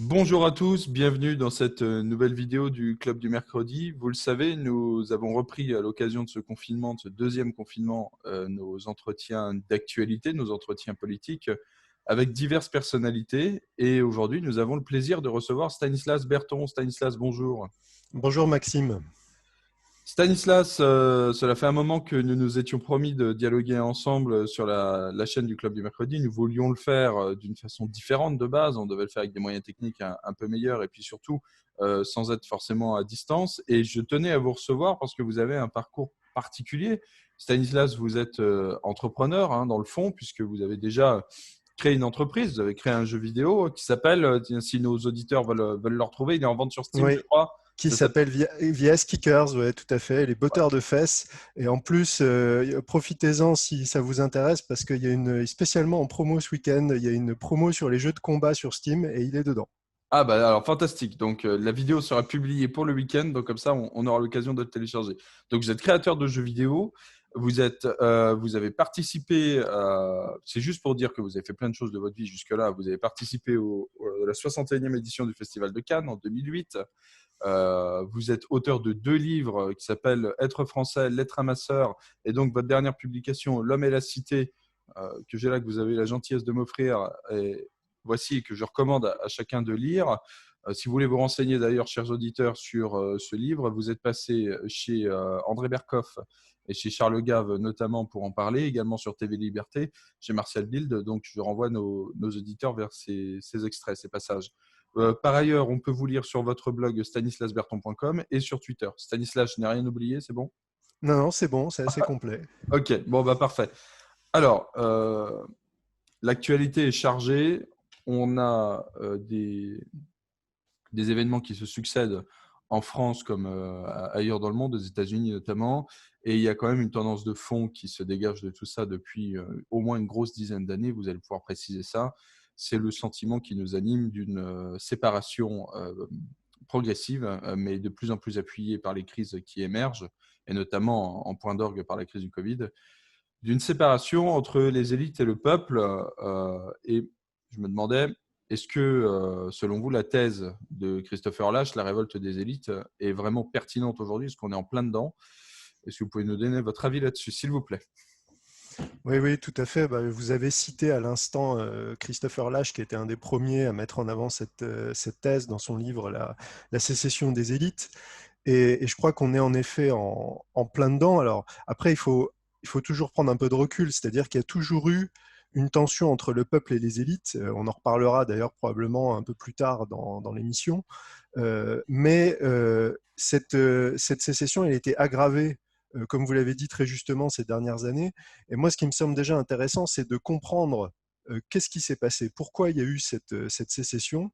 Bonjour à tous, bienvenue dans cette nouvelle vidéo du Club du Mercredi. Vous le savez, nous avons repris à l'occasion de ce confinement, de ce deuxième confinement, nos entretiens d'actualité, nos entretiens politiques avec diverses personnalités. Et aujourd'hui, nous avons le plaisir de recevoir Stanislas Berton. Stanislas, bonjour. Bonjour Maxime. Stanislas, cela fait un moment que nous nous étions promis de dialoguer ensemble sur la chaîne du Club du Mercredi. Nous voulions le faire d'une façon différente de base. On devait le faire avec des moyens techniques un peu meilleurs et puis surtout sans être forcément à distance. Et je tenais à vous recevoir parce que vous avez un parcours particulier. Stanislas, vous êtes entrepreneur dans le fond puisque vous avez déjà créé une entreprise. Vous avez créé un jeu vidéo qui s'appelle, si nos auditeurs veulent le retrouver, il est en vente sur Steam, je Oui, crois. qui s'appelle VS Kickers, ouais, tout à fait, les botteurs de fesses. Et en plus, profitez-en si ça vous intéresse, parce qu'il y a spécialement en promo ce week-end, il y a une promo sur les jeux de combat sur Steam et il est dedans. Ah bah alors fantastique, donc la vidéo sera publiée pour le week-end, donc comme ça on aura l'occasion de le télécharger. Donc vous êtes créateur de jeux vidéo, vous avez participé, c'est juste pour dire que vous avez fait plein de choses de votre vie jusque-là, vous avez participé à la 61e édition du Festival de Cannes en 2008, vous êtes auteur de 2 livres qui s'appellent Être français, lettre à ma sœur, et donc votre dernière publication, L'homme et la cité, que j'ai là, que vous avez la gentillesse de m'offrir, voici, et que je recommande à chacun de lire. Si vous voulez vous renseigner d'ailleurs, chers auditeurs, sur ce livre, vous êtes passé chez André Berkoff et chez Charles Gave notamment pour en parler, également sur TV Liberté, chez Martial Bild. Donc je renvoie nos auditeurs vers ces extraits, ces passages. Par ailleurs, on peut vous lire sur votre blog stanislasberton.com et sur Twitter. Stanislas, je n'ai rien oublié, c'est bon? Non, non, c'est bon, c'est assez complet. Ok, bon, bah parfait. Alors, l'actualité est chargée. On a des événements qui se succèdent en France comme ailleurs dans le monde, aux États-Unis notamment. Et il y a quand même une tendance de fond qui se dégage de tout ça depuis au moins une grosse dizaine d'années. Vous allez pouvoir préciser ça. C'est le sentiment qui nous anime d'une séparation progressive, mais de plus en plus appuyée par les crises qui émergent, et notamment en point d'orgue par la crise du Covid, d'une séparation entre les élites et le peuple. Et je me demandais, est-ce que, selon vous, la thèse de Christopher Lasch, la révolte des élites, est vraiment pertinente aujourd'hui? Est-ce qu'on est en plein dedans? Est-ce que vous pouvez nous donner votre avis là-dessus, s'il vous plaît? Oui, oui, tout à fait. Bah, vous avez cité à l'instant Christopher Lasch, qui était un des premiers à mettre en avant cette thèse dans son livre La sécession des élites. Et je crois qu'on est en effet en plein dedans. Alors après, il faut toujours prendre un peu de recul, c'est-à-dire qu'il y a toujours eu une tension entre le peuple et les élites. On en reparlera d'ailleurs probablement un peu plus tard dans l'émission. Mais cette sécession, elle a été aggravée, comme vous l'avez dit très justement, ces dernières années. Et moi, ce qui me semble déjà intéressant, c'est de comprendre qu'est-ce qui s'est passé, pourquoi il y a eu cette sécession.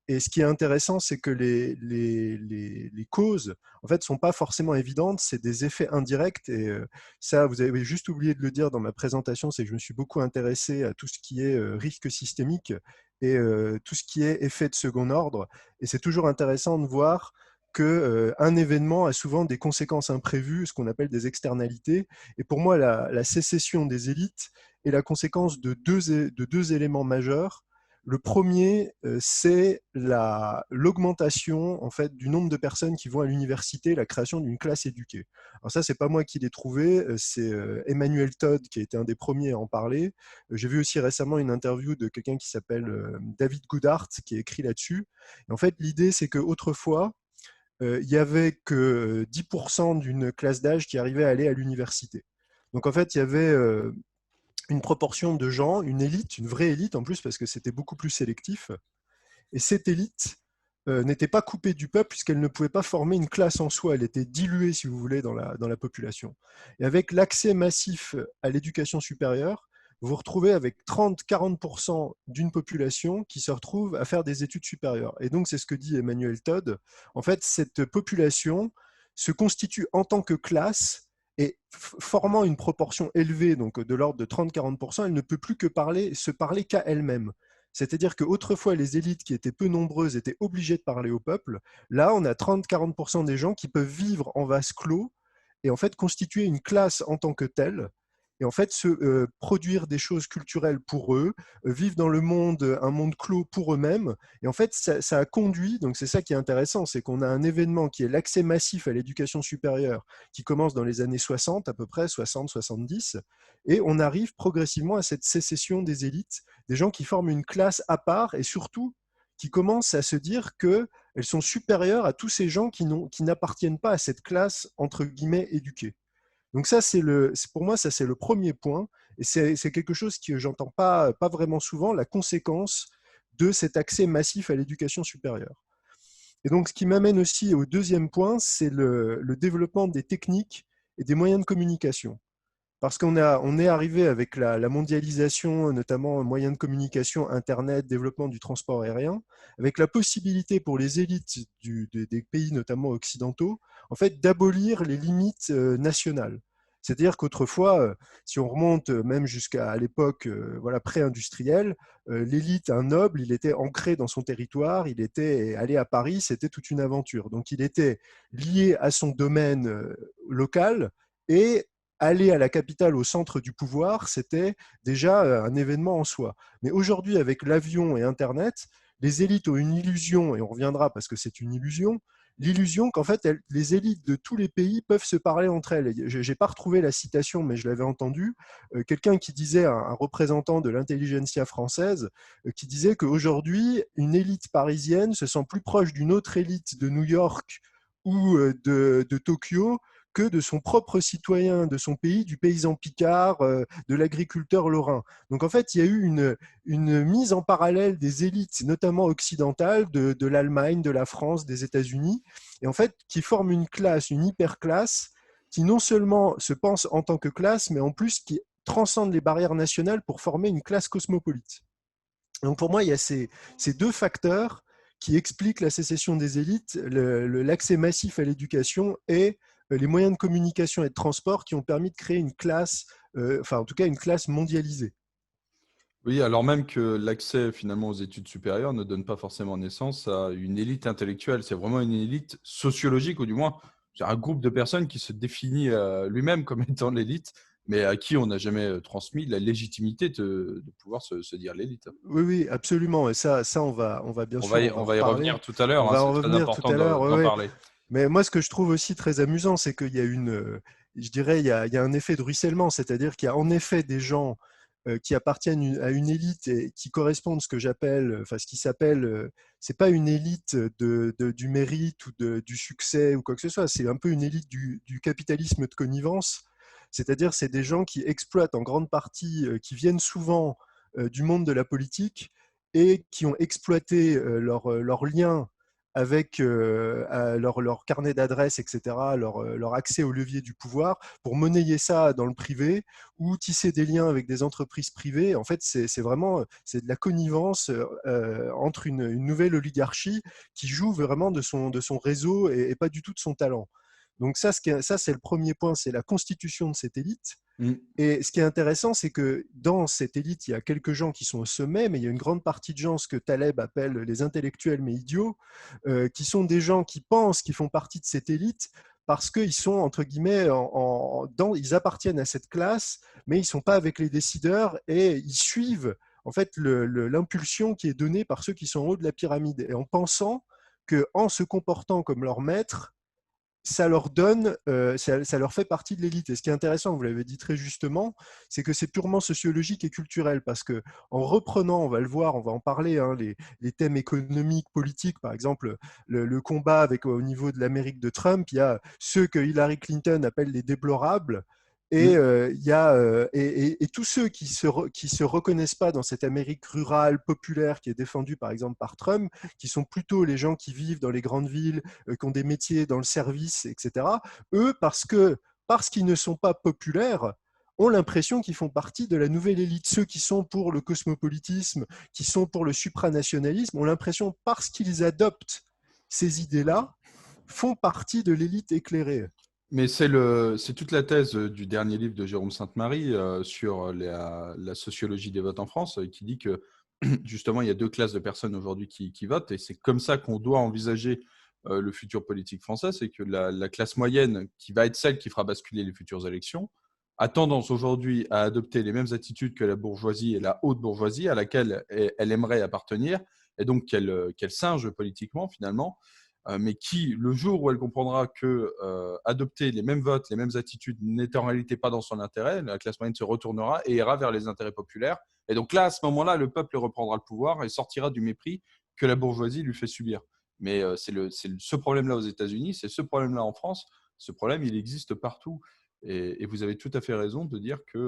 Et ce qui est intéressant, c'est que les causes, en fait, sont pas forcément évidentes, c'est des effets indirects. Et ça, vous avez juste oublié de le dire dans ma présentation, c'est que je me suis beaucoup intéressé à tout ce qui est risque systémique et tout ce qui est effet de second ordre. Et c'est toujours intéressant de voir que un événement a souvent des conséquences imprévues, ce qu'on appelle des externalités. Et pour moi, la sécession des élites est la conséquence de deux éléments majeurs. Le premier, c'est l'augmentation en fait, du nombre de personnes qui vont à l'université, la création d'une classe éduquée. Alors ça, c'est pas moi qui l'ai trouvé, c'est Emmanuel Todd qui a été un des premiers à en parler. J'ai vu aussi récemment une interview de quelqu'un qui s'appelle David Goodhart qui a écrit là-dessus. Et en fait, l'idée, c'est qu'autrefois, il y avait que 10% d'une classe d'âge qui arrivait à aller à l'université. Donc en fait, il y avait une proportion de gens, une élite, une vraie élite en plus, parce que c'était beaucoup plus sélectif. Et cette élite n'était pas coupée du peuple, puisqu'elle ne pouvait pas former une classe en soi. Elle était diluée, si vous voulez, dans la population. Et avec l'accès massif à l'éducation supérieure, vous vous retrouvez avec 30-40% d'une population qui se retrouve à faire des études supérieures. Et donc, c'est ce que dit Emmanuel Todd. En fait, cette population se constitue en tant que classe et formant une proportion élevée, donc de l'ordre de 30-40%, elle ne peut plus que se parler qu'à elle-même. C'est-à-dire qu'autrefois, les élites qui étaient peu nombreuses étaient obligées de parler au peuple. Là, on a 30-40% des gens qui peuvent vivre en vase clos et en fait constituer une classe en tant que telle et en fait produire des choses culturelles pour eux, vivre dans le monde, un monde clos pour eux-mêmes. Et en fait, ça a conduit, donc c'est ça qui est intéressant, c'est qu'on a un événement qui est l'accès massif à l'éducation supérieure qui commence dans les années 60 à peu près, 60-70, et on arrive progressivement à cette sécession des élites, des gens qui forment une classe à part et surtout qui commencent à se dire qu'elles sont supérieures à tous ces gens qui n'appartiennent pas à cette classe, entre guillemets, éduquée. Donc ça, pour moi, ça c'est le premier point, et c'est quelque chose que j'entends pas vraiment souvent, la conséquence de cet accès massif à l'éducation supérieure. Et donc, ce qui m'amène aussi au deuxième point, c'est le développement des techniques et des moyens de communication. Parce on est arrivé avec la mondialisation, notamment moyens de communication, Internet, développement du transport aérien, avec la possibilité pour les élites des pays, notamment occidentaux, en fait, d'abolir les limites nationales. C'est-à-dire qu'autrefois, si on remonte même jusqu'à l'époque voilà, pré-industrielle, l'élite, un noble, il était ancré dans son territoire, il était allé à Paris, c'était toute une aventure. Donc il était lié à son domaine local et aller à la capitale, au centre du pouvoir, c'était déjà un événement en soi. Mais aujourd'hui, avec l'avion et Internet, les élites ont une illusion, et on reviendra parce que c'est une illusion, l'illusion qu'en fait, les élites de tous les pays peuvent se parler entre elles. Je n'ai pas retrouvé la citation, mais je l'avais entendue. Quelqu'un qui disait, un représentant de l'intelligentsia française, qui disait qu'aujourd'hui, une élite parisienne se sent plus proche d'une autre élite de New York ou de Tokyo que de son propre citoyen, de son pays, du paysan picard, de l'agriculteur lorrain. Donc en fait, il y a eu une mise en parallèle des élites, notamment occidentales, de l'Allemagne, de la France, des États-Unis, et en fait, qui forment une classe, une hyperclasse, qui non seulement se pense en tant que classe, mais en plus qui transcende les barrières nationales pour former une classe cosmopolite. Donc pour moi, il y a ces deux facteurs qui expliquent la sécession des élites, l'accès massif à l'éducation et les moyens de communication et de transport qui ont permis de créer une classe, enfin en tout cas une classe mondialisée. Oui, alors même que l'accès finalement aux études supérieures ne donne pas forcément naissance à une élite intellectuelle. C'est vraiment une élite sociologique, ou du moins c'est un groupe de personnes qui se définit lui-même comme étant l'élite, mais à qui on n'a jamais transmis la légitimité de pouvoir se dire l'élite. Oui, oui, absolument. Et ça on va bien sûr, on va On en va y reparler. revenir tout à On l'heure, hein, va en c'est très revenir tout important à l'heure. Ouais, d'en ouais. parler. Mais moi, ce que je trouve aussi très amusant, c'est qu'il y a je dirais, il y a un effet de ruissellement, c'est-à-dire qu'il y a en effet des gens qui appartiennent à une élite et qui correspondent à ce que j'appelle, enfin ce qui s'appelle, c'est pas une élite du mérite ou du succès ou quoi que ce soit, c'est un peu une élite du capitalisme de connivence, c'est-à-dire c'est des gens qui exploitent en grande partie, qui viennent souvent du monde de la politique et qui ont exploité leurs liens avec leur carnet d'adresses, etc., leur accès au levier du pouvoir, pour monnayer ça dans le privé ou tisser des liens avec des entreprises privées. En fait, c'est vraiment c'est de la connivence entre une nouvelle oligarchie qui joue vraiment de son réseau et pas du tout de son talent. Donc ça, c'est le premier point, c'est la constitution de cette élite. Mm. Et ce qui est intéressant, c'est que dans cette élite, il y a quelques gens qui sont au sommet, mais il y a une grande partie de gens, ce que Taleb appelle les intellectuels mais idiots, qui sont des gens qui pensent qu'ils font partie de cette élite parce qu'ils sont, entre guillemets, ils appartiennent à cette classe, mais ils ne sont pas avec les décideurs et ils suivent en fait l'impulsion qui est donnée par ceux qui sont en haut de la pyramide. Et en pensant qu'en se comportant comme leur maître, ça leur donne, ça leur fait partie de l'élite. Et ce qui est intéressant, vous l'avez dit très justement, c'est que c'est purement sociologique et culturel, parce que en reprenant, on va le voir, on va en parler, hein, les thèmes économiques, politiques, par exemple, le combat avec au niveau de l'Amérique de Trump, il y a ceux que Hillary Clinton appelle les déplorables. Et, Mm. il y a, et tous ceux qui se reconnaissent pas dans cette Amérique rurale, populaire, qui est défendue par exemple par Trump, qui sont plutôt les gens qui vivent dans les grandes villes, qui ont des métiers dans le service, etc., eux, parce qu'ils ne sont pas populaires, ont l'impression qu'ils font partie de la nouvelle élite. Ceux qui sont pour le cosmopolitisme, qui sont pour le supranationalisme, ont l'impression, parce qu'ils adoptent ces idées-là, font partie de l'élite éclairée. Mais c'est toute la thèse du dernier livre de Jérôme Sainte-Marie sur la sociologie des votes en France, qui dit que justement, il y a deux classes de personnes aujourd'hui qui votent, et c'est comme ça qu'on doit envisager le futur politique français. C'est que la classe moyenne, qui va être celle qui fera basculer les futures élections, a tendance aujourd'hui à adopter les mêmes attitudes que la bourgeoisie et la haute bourgeoisie à laquelle elle aimerait appartenir, et donc qu'elle singe politiquement finalement, mais qui, le jour où elle comprendra que adopter les mêmes votes, les mêmes attitudes n'est en réalité pas dans son intérêt, la classe moyenne se retournera et ira vers les intérêts populaires. Et donc là, à ce moment-là, le peuple reprendra le pouvoir et sortira du mépris que la bourgeoisie lui fait subir. Mais ce problème-là aux États-Unis, c'est ce problème-là en France. Ce problème, il existe partout. Et vous avez tout à fait raison de dire que,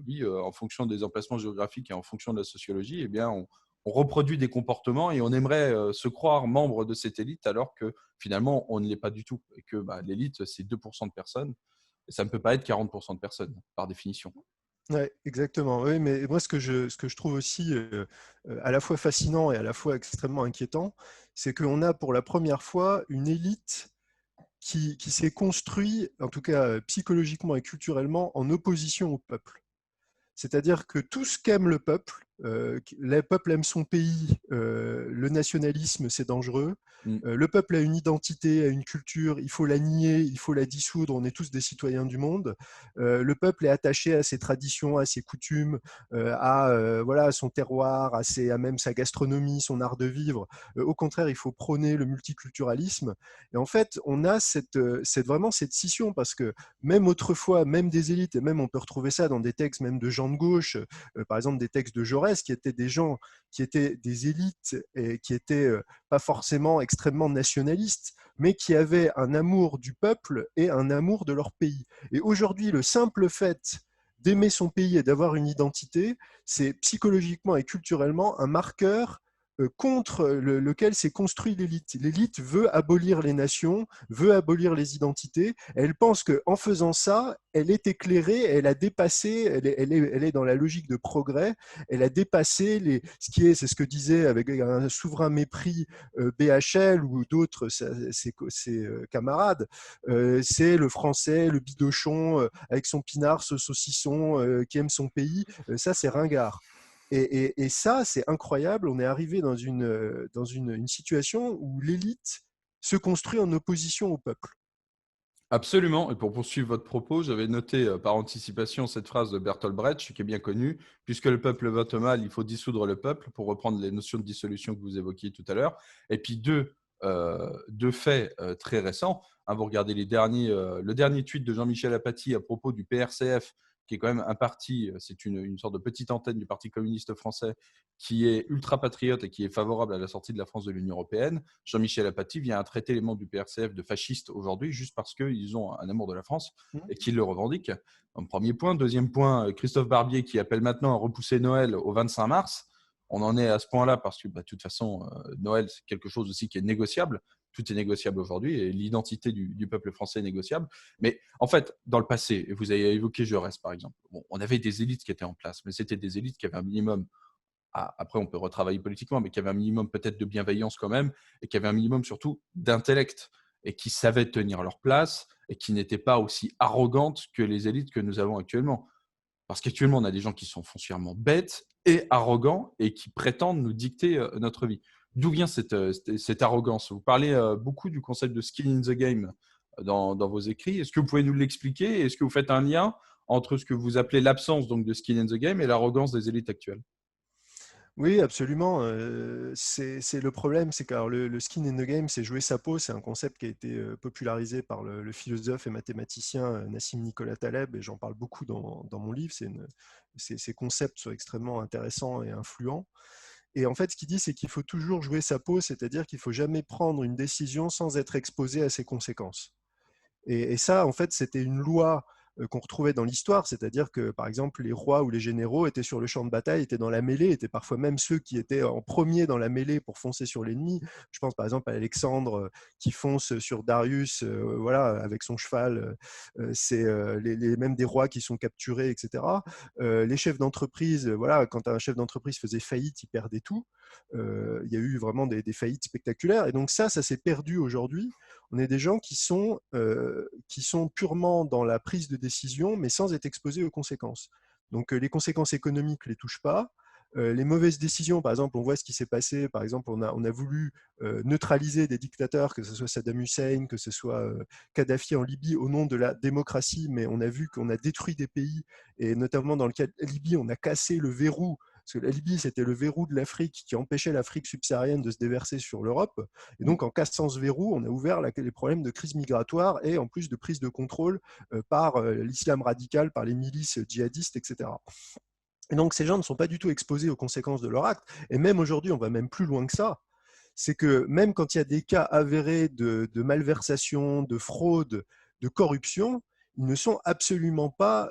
oui, en fonction des emplacements géographiques et en fonction de la sociologie, eh bien, on reproduit des comportements et on aimerait se croire membre de cette élite alors que finalement, on ne l'est pas du tout. Et que l'élite, c'est 2% de personnes. Et ça ne peut pas être 40% de personnes, par définition. Ouais, exactement. Oui, mais moi, ce que je trouve aussi à la fois fascinant et à la fois extrêmement inquiétant, c'est qu'on a pour la première fois une élite qui s'est construite, en tout cas psychologiquement et culturellement, en opposition au peuple. C'est-à-dire que tout ce qu'aime le peuple aime son pays, le nationalisme c'est dangereux, Mm. le peuple a une identité, a une culture, il faut la nier, il faut la dissoudre, on est tous des citoyens du monde, le peuple est attaché à ses traditions, à ses coutumes, voilà, à son terroir, à même sa gastronomie, son art de vivre. Au contraire, il faut prôner le multiculturalisme. Et en fait, on a vraiment cette scission parce que même autrefois, même des élites, et même on peut retrouver ça dans des textes même de gens de gauche, par exemple des textes de Jaurès, qui étaient des gens qui étaient des élites et qui étaient pas forcément extrêmement nationalistes, mais qui avaient un amour du peuple et un amour de leur pays. Et aujourd'hui, le simple fait d'aimer son pays et d'avoir une identité, c'est psychologiquement et culturellement un marqueur contre lequel s'est construit l'élite. L'élite veut abolir les nations, veut abolir les identités. Elle pense qu'en faisant ça, elle est éclairée, elle a dépassé, elle est dans la logique de progrès, elle a dépassé c'est ce que disait avec un souverain mépris BHL ou d'autres, ses camarades, c'est le français, le bidochon, avec son pinard, ce saucisson, qui aime son pays, ça c'est ringard. Et ça, c'est incroyable. On est arrivé dans une situation où l'élite se construit en opposition au peuple. Absolument. Et pour poursuivre votre propos, j'avais noté par anticipation cette phrase de Bertolt Brecht, qui est bien connue: puisque le peuple vote mal, il faut dissoudre le peuple, pour reprendre les notions de dissolution que vous évoquiez tout à l'heure. Et puis deux faits très récents. Hein, vous regardez le dernier tweet de Jean-Michel Apathy à propos du PRCF, qui est quand même un parti, c'est une sorte de petite antenne du Parti communiste français, qui est ultra-patriote et qui est favorable à la sortie de la France de l'Union européenne. Jean-Michel Apathy vient à traiter les membres du PRCF de fascistes aujourd'hui, juste parce qu'ils ont un amour de la France et qu'ils le revendiquent. Donc, premier point. Deuxième point, Christophe Barbier qui appelle maintenant à repousser Noël au 25 mars. On en est à ce point-là parce que, de toute façon, Noël, c'est quelque chose aussi qui est négociable. Tout est négociable aujourd'hui et l'identité du peuple français est négociable. Mais en fait, dans le passé, vous avez évoqué Jaurès, par exemple, bon, on avait des élites qui étaient en place, mais c'était des élites qui avaient un minimum, après on peut retravailler politiquement, mais qui avaient un minimum peut-être de bienveillance quand même, et qui avaient un minimum surtout d'intellect, et qui savaient tenir leur place, et qui n'étaient pas aussi arrogantes que les élites que nous avons actuellement. Parce qu'actuellement, on a des gens qui sont foncièrement bêtes et arrogants et qui prétendent nous dicter notre vie. D'où vient cette arrogance? Vous parlez beaucoup du concept de skin in the game dans vos écrits. Est-ce que vous pouvez nous l'expliquer? Est-ce que vous faites un lien entre ce que vous appelez l'absence donc de skin in the game et l'arrogance des élites actuelles? Oui, absolument. C'est le problème, c'est que le skin in the game, c'est jouer sa peau. C'est un concept qui a été popularisé par le philosophe et mathématicien Nassim Nicolas Taleb, et j'en parle beaucoup dans mon livre. Ces concepts sont extrêmement intéressants et influents. Et en fait, ce qu'il dit, c'est qu'il faut toujours jouer sa peau, c'est-à-dire qu'il ne faut jamais prendre une décision sans être exposé à ses conséquences. Et ça, en fait, c'était une loi qu'on retrouvait dans l'histoire, c'est-à-dire que, par exemple, les rois ou les généraux étaient sur le champ de bataille, étaient dans la mêlée, étaient parfois même ceux qui étaient en premier dans la mêlée pour foncer sur l'ennemi. Je pense par exemple à Alexandre qui fonce sur Darius, voilà, avec son cheval. C'est même des rois qui sont capturés, etc. Les chefs d'entreprise, voilà, quand un chef d'entreprise faisait faillite, il perdait tout. Il y a eu vraiment des faillites spectaculaires. Et donc ça s'est perdu aujourd'hui. On est des gens qui sont purement dans la prise de décision, mais sans être exposés aux conséquences. Donc les conséquences économiques ne les touchent pas, les mauvaises décisions, par exemple, on voit ce qui s'est passé, par exemple, on a voulu neutraliser des dictateurs, que ce soit Saddam Hussein, que ce soit Kadhafi en Libye, au nom de la démocratie, mais on a vu qu'on a détruit des pays, et notamment dans le cas de la Libye, on a cassé le verrou, parce que la Libye, c'était le verrou de l'Afrique qui empêchait l'Afrique subsaharienne de se déverser sur l'Europe. Et donc, en cassant ce verrou, on a ouvert les problèmes de crise migratoire et en plus de prise de contrôle par l'islam radical, par les milices djihadistes, etc. Et donc, ces gens ne sont pas du tout exposés aux conséquences de leur acte. Et même aujourd'hui, on va même plus loin que ça. C'est que même quand il y a des cas avérés de malversation, de fraude, de corruption, ils ne sont absolument pas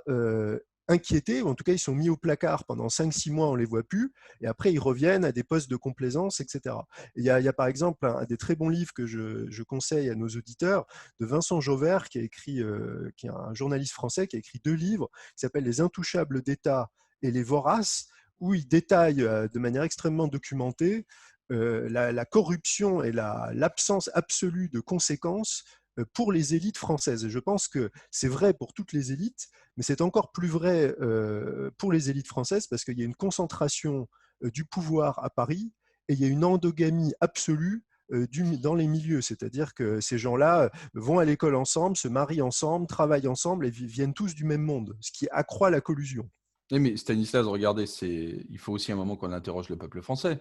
inquiétés, ou en tout cas, ils sont mis au placard pendant 5-6 mois, on ne les voit plus, et après, ils reviennent à des postes de complaisance, etc. Il y a par exemple un des très bons livres que je conseille à nos auditeurs, de Vincent Jauvert, qui est un journaliste français, qui a écrit 2 livres, qui s'appellent Les Intouchables d'État et Les Voraces, où il détaille de manière extrêmement documentée la corruption et l'absence absolue de conséquences pour les élites françaises. Et je pense que c'est vrai pour toutes les élites, mais c'est encore plus vrai pour les élites françaises parce qu'il y a une concentration du pouvoir à Paris et il y a une endogamie absolue dans les milieux, c'est-à-dire que ces gens-là vont à l'école ensemble, se marient ensemble, travaillent ensemble et viennent tous du même monde, ce qui accroît la collusion. Oui, mais Stanislas, regardez, il faut aussi un moment qu'on interroge le peuple français.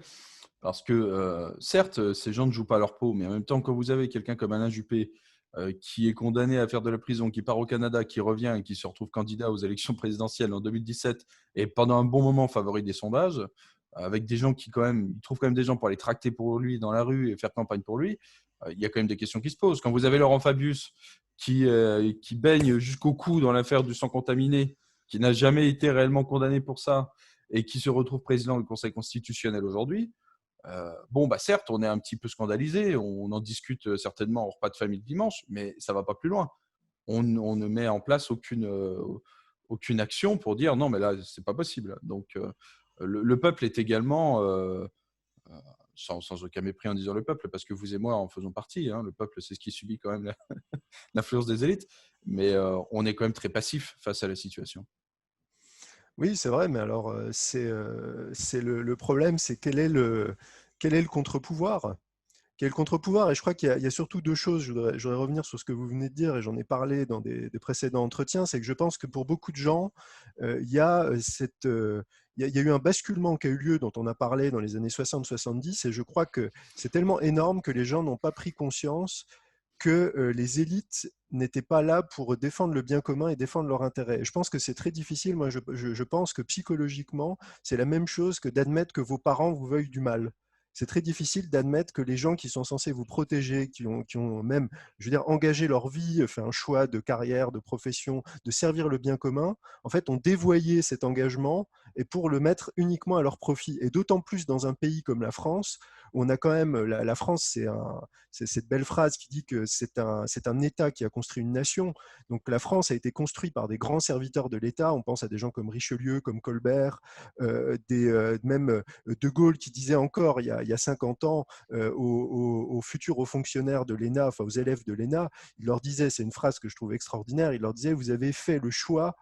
Parce que, certes, ces gens ne jouent pas leur peau, mais en même temps, quand vous avez quelqu'un comme Alain Juppé, qui est condamné à faire de la prison, qui part au Canada, qui revient et qui se retrouve candidat aux élections présidentielles en 2017 et pendant un bon moment favori des sondages, avec des gens qui quand même, ils trouvent quand même des gens pour aller tracter pour lui dans la rue et faire campagne pour lui, il y a quand même des questions qui se posent. Quand vous avez Laurent Fabius qui baigne jusqu'au cou dans l'affaire du sang contaminé, qui n'a jamais été réellement condamné pour ça et qui se retrouve président du Conseil constitutionnel aujourd'hui, bon, bah certes, on est un petit peu scandalisé, on en discute certainement au repas de famille le dimanche, mais ça ne va pas plus loin. On ne met en place aucune action pour dire non, mais là, c'est pas possible. Donc, le peuple est également, sans aucun mépris en disant le peuple, parce que vous et moi en faisons partie. Hein, le peuple, c'est ce qui subit quand même l'influence des élites, mais on est quand même très passif face à la situation. Oui, c'est vrai, mais alors c'est le problème, c'est quel est le contre-pouvoir? Quel est le contre-pouvoir? Et je crois qu'il y a surtout 2 choses. Je voudrais revenir sur ce que vous venez de dire, et j'en ai parlé dans des précédents entretiens. C'est que je pense que pour beaucoup de gens, il y a il y a eu un basculement qui a eu lieu, dont on a parlé dans les années 60-70, et je crois que c'est tellement énorme que les gens n'ont pas pris conscience que les élites n'étaient pas là pour défendre le bien commun et défendre leur intérêt. Et je pense que c'est très difficile. Moi, je pense que psychologiquement, c'est la même chose que d'admettre que vos parents vous veuillent du mal. C'est très difficile d'admettre que les gens qui sont censés vous protéger, qui ont même, je veux dire, engagé leur vie, fait un choix de carrière, de profession, de servir le bien commun, en fait, ont dévoyé cet engagement et pour le mettre uniquement à leur profit. Et d'autant plus dans un pays comme la France, où on a quand même, la France, c'est cette belle phrase qui dit que c'est un État qui a construit une nation. Donc la France a été construite par des grands serviteurs de l'État. On pense à des gens comme Richelieu, comme Colbert, même De Gaulle qui disait encore il y a 50 ans aux futurs hauts fonctionnaires de l'ENA, enfin aux élèves de l'ENA, il leur disait, c'est une phrase que je trouve extraordinaire, il leur disait, vous avez fait le choix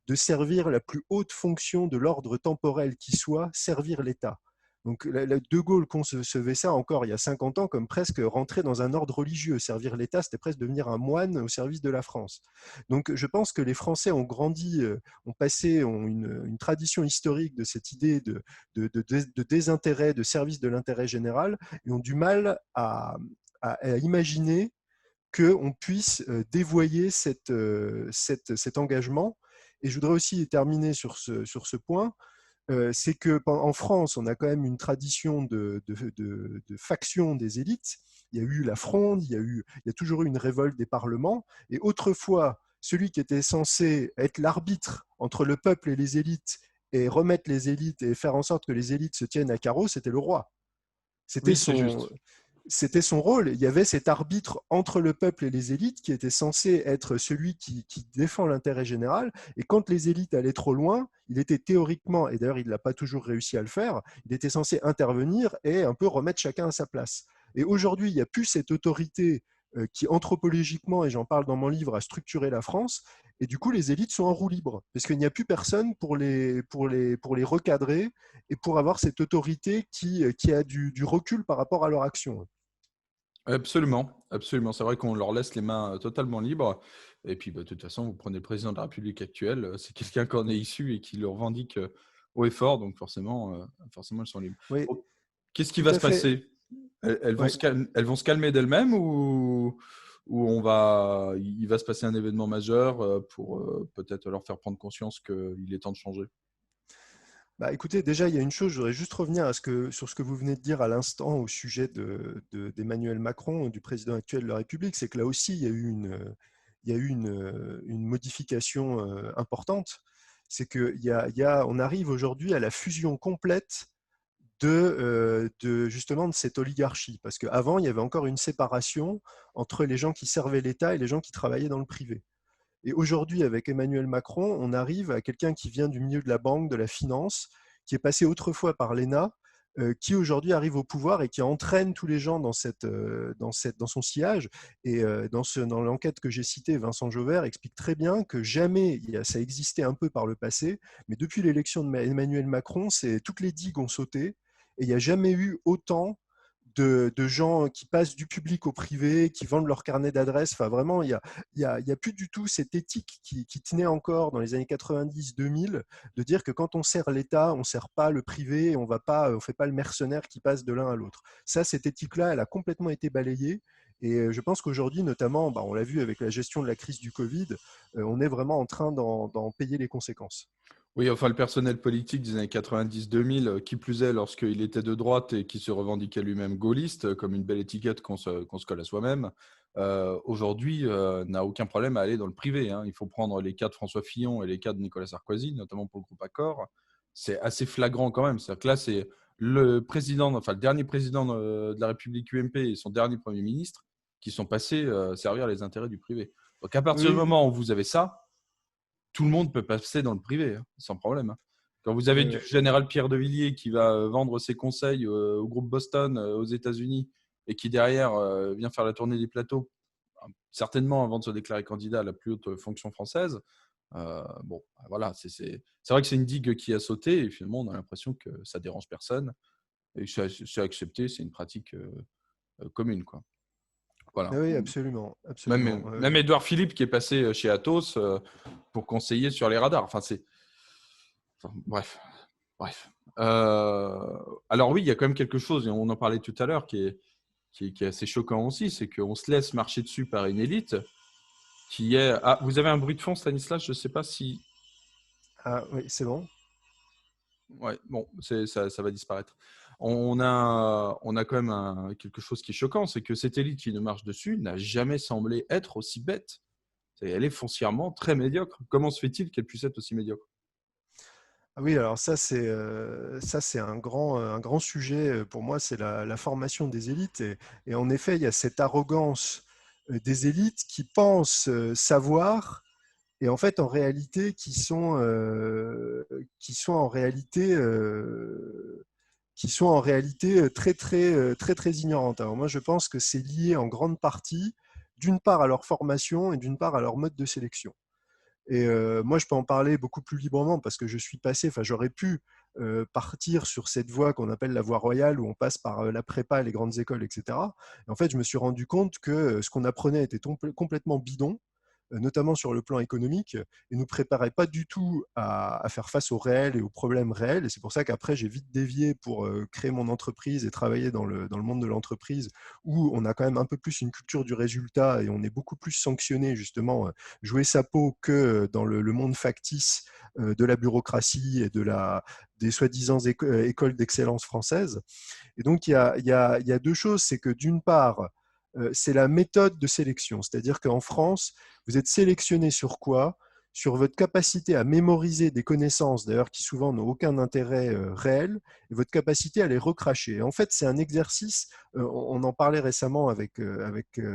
de servir la plus haute fonction de l'ordre temporel qui soit, servir l'État. Donc De Gaulle concevait ça encore il y a 50 ans comme presque rentrer dans un ordre religieux. Servir l'État, c'était presque devenir un moine au service de la France. Donc je pense que les Français ont grandi, ont une tradition historique de cette idée de désintérêt, de service de l'intérêt général, et ont du mal à imaginer qu'on puisse dévoyer cet engagement. Et je voudrais aussi terminer sur ce point, c'est qu'en France, on a quand même une tradition de faction des élites. Il y a eu la fronde, il y a toujours eu une révolte des parlements. Et autrefois, celui qui était censé être l'arbitre entre le peuple et les élites et remettre les élites et faire en sorte que les élites se tiennent à carreau, c'était le roi. C'était Oui, c'est son, juste. c'était son rôle. Il y avait cet arbitre entre le peuple et les élites qui était censé être celui qui défend l'intérêt général. Et quand les élites allaient trop loin, il était théoriquement, et d'ailleurs il n'a pas toujours réussi à le faire, il était censé intervenir et un peu remettre chacun à sa place. Et aujourd'hui, il n'y a plus cette autorité qui anthropologiquement, et j'en parle dans mon livre, a structuré la France. Et du coup, les élites sont en roue libre, parce qu'il n'y a plus personne pour les recadrer et pour avoir cette autorité qui a du recul par rapport à leur action. Absolument, absolument. C'est vrai qu'on leur laisse les mains totalement libres. Et puis, bah, de toute façon, vous prenez le président de la République actuelle, c'est quelqu'un qui en est issu et qui le revendique haut et fort. Donc, forcément, elles sont libres. Oui, Bon, qu'est-ce qui tout va à se fait. passer? Elles vont Ouais. elles vont se calmer d'elles-mêmes ou il va se passer un événement majeur pour peut-être leur faire prendre conscience qu'il est temps de changer? Bah, écoutez, déjà, il y a une chose, je voudrais juste revenir sur ce que vous venez de dire à l'instant au sujet d'Emmanuel Macron, du président actuel de la République, c'est que là aussi, il y a eu une modification importante. C'est on arrive aujourd'hui à la fusion complète justement de cette oligarchie. Parce qu'avant, il y avait encore une séparation entre les gens qui servaient l'État et les gens qui travaillaient dans le privé. Et aujourd'hui, avec Emmanuel Macron, on arrive à quelqu'un qui vient du milieu de la banque, de la finance, qui est passé autrefois par l'ENA, qui aujourd'hui arrive au pouvoir et qui entraîne tous les gens dans son sillage. Et dans l'enquête que j'ai citée, Vincent Jauvert explique très bien que jamais, ça existait un peu par le passé, mais depuis l'élection d'Emmanuel Macron, toutes les digues ont sauté et il n'y a jamais eu autant de gens qui passent du public au privé, qui vendent leur carnet d'adresses. Enfin, vraiment, il y a plus du tout cette éthique qui tenait encore dans les années 90-2000, de dire que quand on sert l'État, on ne sert pas le privé, on ne fait pas le mercenaire qui passe de l'un à l'autre. Ça, cette éthique-là, elle a complètement été balayée. Et je pense qu'aujourd'hui, notamment, on l'a vu avec la gestion de la crise du Covid, on est vraiment en train d'en payer les conséquences. Oui, enfin, le personnel politique des années 90-2000, qui plus est lorsqu'il était de droite et qui se revendiquait lui-même gaulliste, comme une belle étiquette qu'on se colle à soi-même, aujourd'hui n'a aucun problème à aller dans le privé, hein. Il faut prendre les cas de François Fillon et les cas de Nicolas Sarkozy, notamment pour le groupe Accor. C'est assez flagrant quand même. C'est-à-dire que là, c'est le dernier président de la République UMP et son dernier Premier ministre qui sont passés servir les intérêts du privé. Donc à partir du Oui, moment où vous avez ça, tout le monde peut passer dans le privé, hein, sans problème, hein. Quand vous avez oui, du oui. général Pierre de Villiers qui va vendre ses conseils au groupe Boston aux États-Unis et qui derrière vient faire la tournée des plateaux, certainement avant de se déclarer candidat à la plus haute fonction française, bon, voilà, c'est vrai que c'est une digue qui a sauté et finalement on a l'impression que ça dérange personne et c'est accepté, c'est une pratique commune, quoi. Ah Voilà. oui, absolument, absolument. Même Édouard Philippe qui est passé chez Atos pour conseiller sur les radars. Bref. Bref. Alors oui, il y a quand même quelque chose, et on en parlait tout à l'heure, qui est assez choquant aussi, c'est qu'on se laisse marcher dessus par une élite qui est... Ah, vous avez un bruit de fond, Stanislas? Je ne sais pas si... Ah oui, c'est bon. Ouais, bon, ça va disparaître. On a quand même quelque chose qui est choquant, c'est que cette élite qui nous marche dessus n'a jamais semblé être aussi bête. Elle est foncièrement très médiocre. Comment se fait-il qu'elle puisse être aussi médiocre? Ah oui, alors ça c'est un grand sujet pour moi, c'est la formation des élites. Et en effet, il y a cette arrogance des élites qui pensent savoir et en fait en réalité qui sont en réalité très ignorantes. Alors moi, je pense que c'est lié en grande partie d'une part à leur formation et d'une part à leur mode de sélection. Et moi, je peux en parler beaucoup plus librement parce que je suis passé, enfin, j'aurais pu partir sur cette voie qu'on appelle la voie royale où on passe par la prépa, les grandes écoles, etc. Et en fait, je me suis rendu compte que ce qu'on apprenait était complètement bidon, notamment sur le plan économique, et nous préparait pas du tout à faire face aux réels et aux problèmes réels. Et c'est pour ça qu'après, j'ai vite dévié pour créer mon entreprise et travailler dans le monde de l'entreprise, où on a quand même un peu plus une culture du résultat et on est beaucoup plus sanctionné, justement, jouer sa peau que dans le monde factice de la bureaucratie et des soi-disant écoles d'excellence françaises. Et donc, il y a deux choses. C'est que d'une part, c'est la méthode de sélection. C'est-à-dire qu'en France, vous êtes sélectionné sur quoi? Sur votre capacité à mémoriser des connaissances, d'ailleurs, qui souvent n'ont aucun intérêt réel, et votre capacité à les recracher. Et en fait, c'est un exercice, on en parlait récemment avec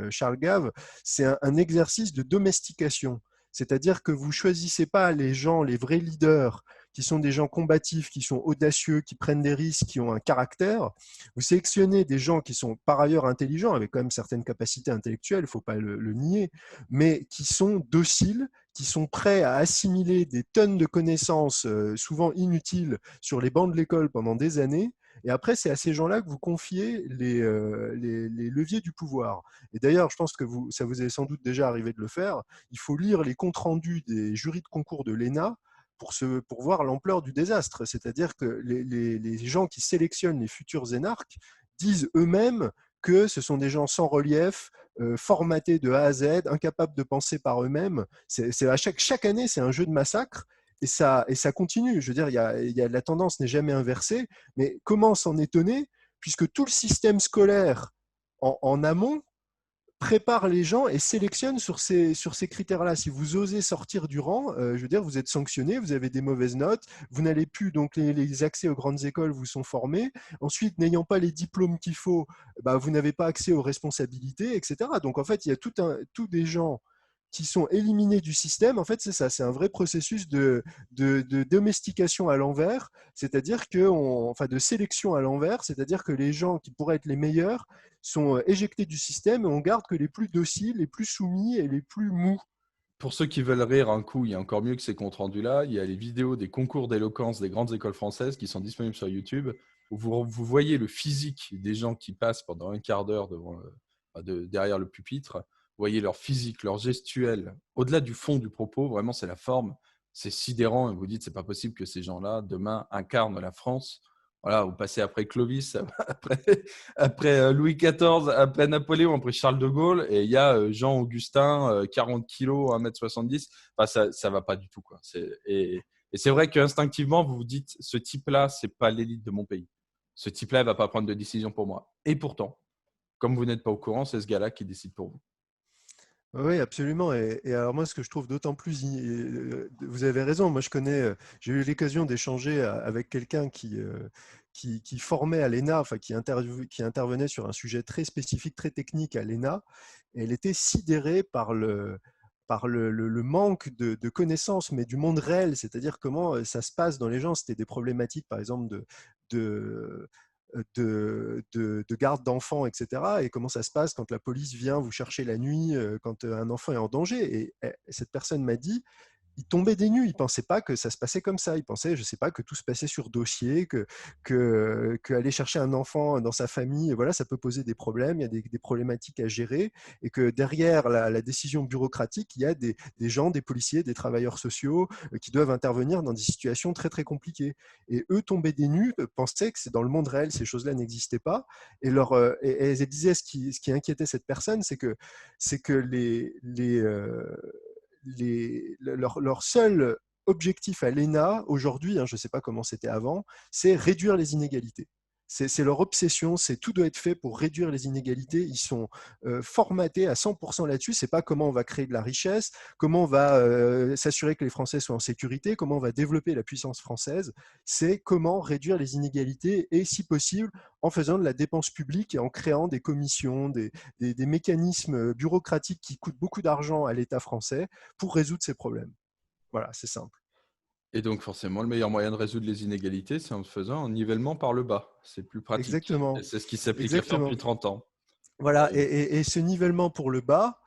Charles Gave, c'est un exercice de domestication. C'est-à-dire que vous ne choisissez pas les gens, les vrais leaders, qui sont des gens combatifs, qui sont audacieux, qui prennent des risques, qui ont un caractère. Vous sélectionnez des gens qui sont par ailleurs intelligents, avec quand même certaines capacités intellectuelles, il ne faut pas le nier, mais qui sont dociles, qui sont prêts à assimiler des tonnes de connaissances, souvent inutiles, sur les bancs de l'école pendant des années. Et après, c'est à ces gens-là que vous confiez les leviers du pouvoir. Et d'ailleurs, je pense que ça vous est sans doute déjà arrivé de le faire. Il faut lire les comptes rendus des jurys de concours de l'ENA pour voir l'ampleur du désastre. C'est-à-dire que les gens qui sélectionnent les futurs énarques disent eux-mêmes que ce sont des gens sans relief, formatés de A à Z, incapables de penser par eux-mêmes. Chaque année, c'est un jeu de massacre. Et ça continue. Je veux dire, la tendance n'est jamais inversée. Mais comment s'en étonner, puisque tout le système scolaire en amont prépare les gens et sélectionne sur ces critères-là. Si vous osez sortir du rang, je veux dire, vous êtes sanctionné, vous avez des mauvaises notes, vous n'allez plus, donc les accès aux grandes écoles vous sont formés. Ensuite, n'ayant pas les diplômes qu'il faut, bah, vous n'avez pas accès aux responsabilités, etc. Donc en fait, il y a tout des gens qui sont éliminés du système. En fait, c'est ça, c'est un vrai processus de domestication à l'envers, c'est-à-dire enfin de sélection à l'envers, c'est-à-dire que les gens qui pourraient être les meilleurs sont éjectés du système et on garde que les plus dociles, les plus soumis et les plus mous. Pour ceux qui veulent rire un coup, il y a encore mieux que ces comptes rendus-là. Il y a les vidéos des concours d'éloquence des grandes écoles françaises qui sont disponibles sur YouTube, où vous voyez le physique des gens qui passent pendant un quart d'heure derrière le pupitre. Vous voyez leur physique, leur gestuelle. Au-delà du fond du propos, vraiment, c'est la forme. C'est sidérant et vous dites, c'est pas possible que ces gens-là, demain, incarnent la France. Voilà, vous passez après Clovis, après Louis XIV, après Napoléon, après Charles de Gaulle, et il y a Jean-Augustin, 40 kilos, 1,70 m. Enfin, ça va pas du tout, quoi. Et c'est vrai qu'instinctivement, vous vous dites, ce type-là, c'est pas l'élite de mon pays. Ce type-là, il va pas prendre de décision pour moi. Et pourtant, comme vous n'êtes pas au courant, c'est ce gars-là qui décide pour vous. Oui, absolument. Et alors moi, ce que je trouve d'autant plus, vous avez raison. Moi, j'ai eu l'occasion d'échanger avec quelqu'un qui formait à l'ENA, enfin qui intervenait sur un sujet très spécifique, très technique à l'ENA. Et elle était sidérée par le manque de connaissances, mais du monde réel, c'est-à-dire comment ça se passe dans les gens. C'était des problématiques, par exemple, de, de garde d'enfants, etc. Et comment ça se passe quand la police vient vous chercher la nuit, quand un enfant est en danger. Et cette personne m'a dit, il tombait des nues, il ne pensait pas que ça se passait comme ça, il pensait, je ne sais pas, que tout se passait sur dossier, que aller chercher un enfant dans sa famille, voilà, ça peut poser des problèmes, il y a des problématiques à gérer, et que derrière la décision bureaucratique, il y a des gens, des policiers, des travailleurs sociaux qui doivent intervenir dans des situations très très compliquées. Et eux tombaient des nues, pensaient que c'est dans le monde réel, ces choses-là n'existaient pas, et elles disaient, ce qui inquiétait cette personne, c'est que leur seul objectif à l'ENA aujourd'hui, je ne sais pas comment c'était avant, c'est réduire les inégalités. C'est leur obsession, tout doit être fait pour réduire les inégalités. Ils sont formatés à 100% là-dessus. C'est pas comment on va créer de la richesse, comment on va s'assurer que les Français soient en sécurité, comment on va développer la puissance française. C'est comment réduire les inégalités et, si possible, en faisant de la dépense publique et en créant des commissions, des mécanismes bureaucratiques qui coûtent beaucoup d'argent à l'État français pour résoudre ces problèmes. Voilà, c'est simple. Et donc, forcément, le meilleur moyen de résoudre les inégalités, c'est en faisant un nivellement par le bas. C'est plus pratique. Et Exactement. c'est ce qui s'applique à faire Exactement. depuis 30 ans. Voilà, et ce nivellement par le bas,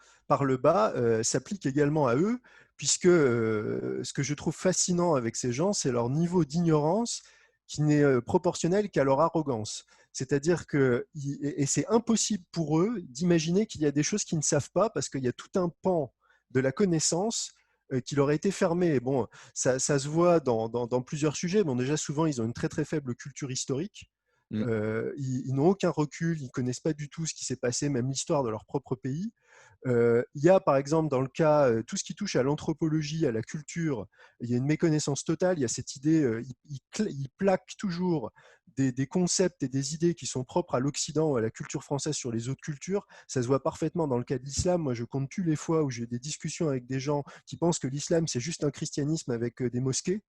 s'applique également à eux, puisque ce que je trouve fascinant avec ces gens, c'est leur niveau d'ignorance qui n'est proportionnel qu'à leur arrogance. C'est-à-dire que, et c'est impossible pour eux d'imaginer qu'il y a des choses qu'ils ne savent pas, parce qu'il y a tout un pan de la connaissance qui leur a été fermé. Et bon, ça se voit dans plusieurs sujets. Bon, déjà, souvent, ils ont une très très faible culture historique. Mm. Ils n'ont aucun recul, ils ne connaissent pas du tout ce qui s'est passé, même l'histoire de leur propre pays. Il y a par exemple dans le cas, tout ce qui touche à l'anthropologie, à la culture, il y a une méconnaissance totale, il y a cette idée, ils plaquent toujours des concepts et des idées qui sont propres à l'Occident, à la culture française sur les autres cultures. Ça se voit parfaitement dans le cas de l'islam. Moi, je compte plus les fois où j'ai des discussions avec des gens qui pensent que l'islam, c'est juste un christianisme avec des mosquées.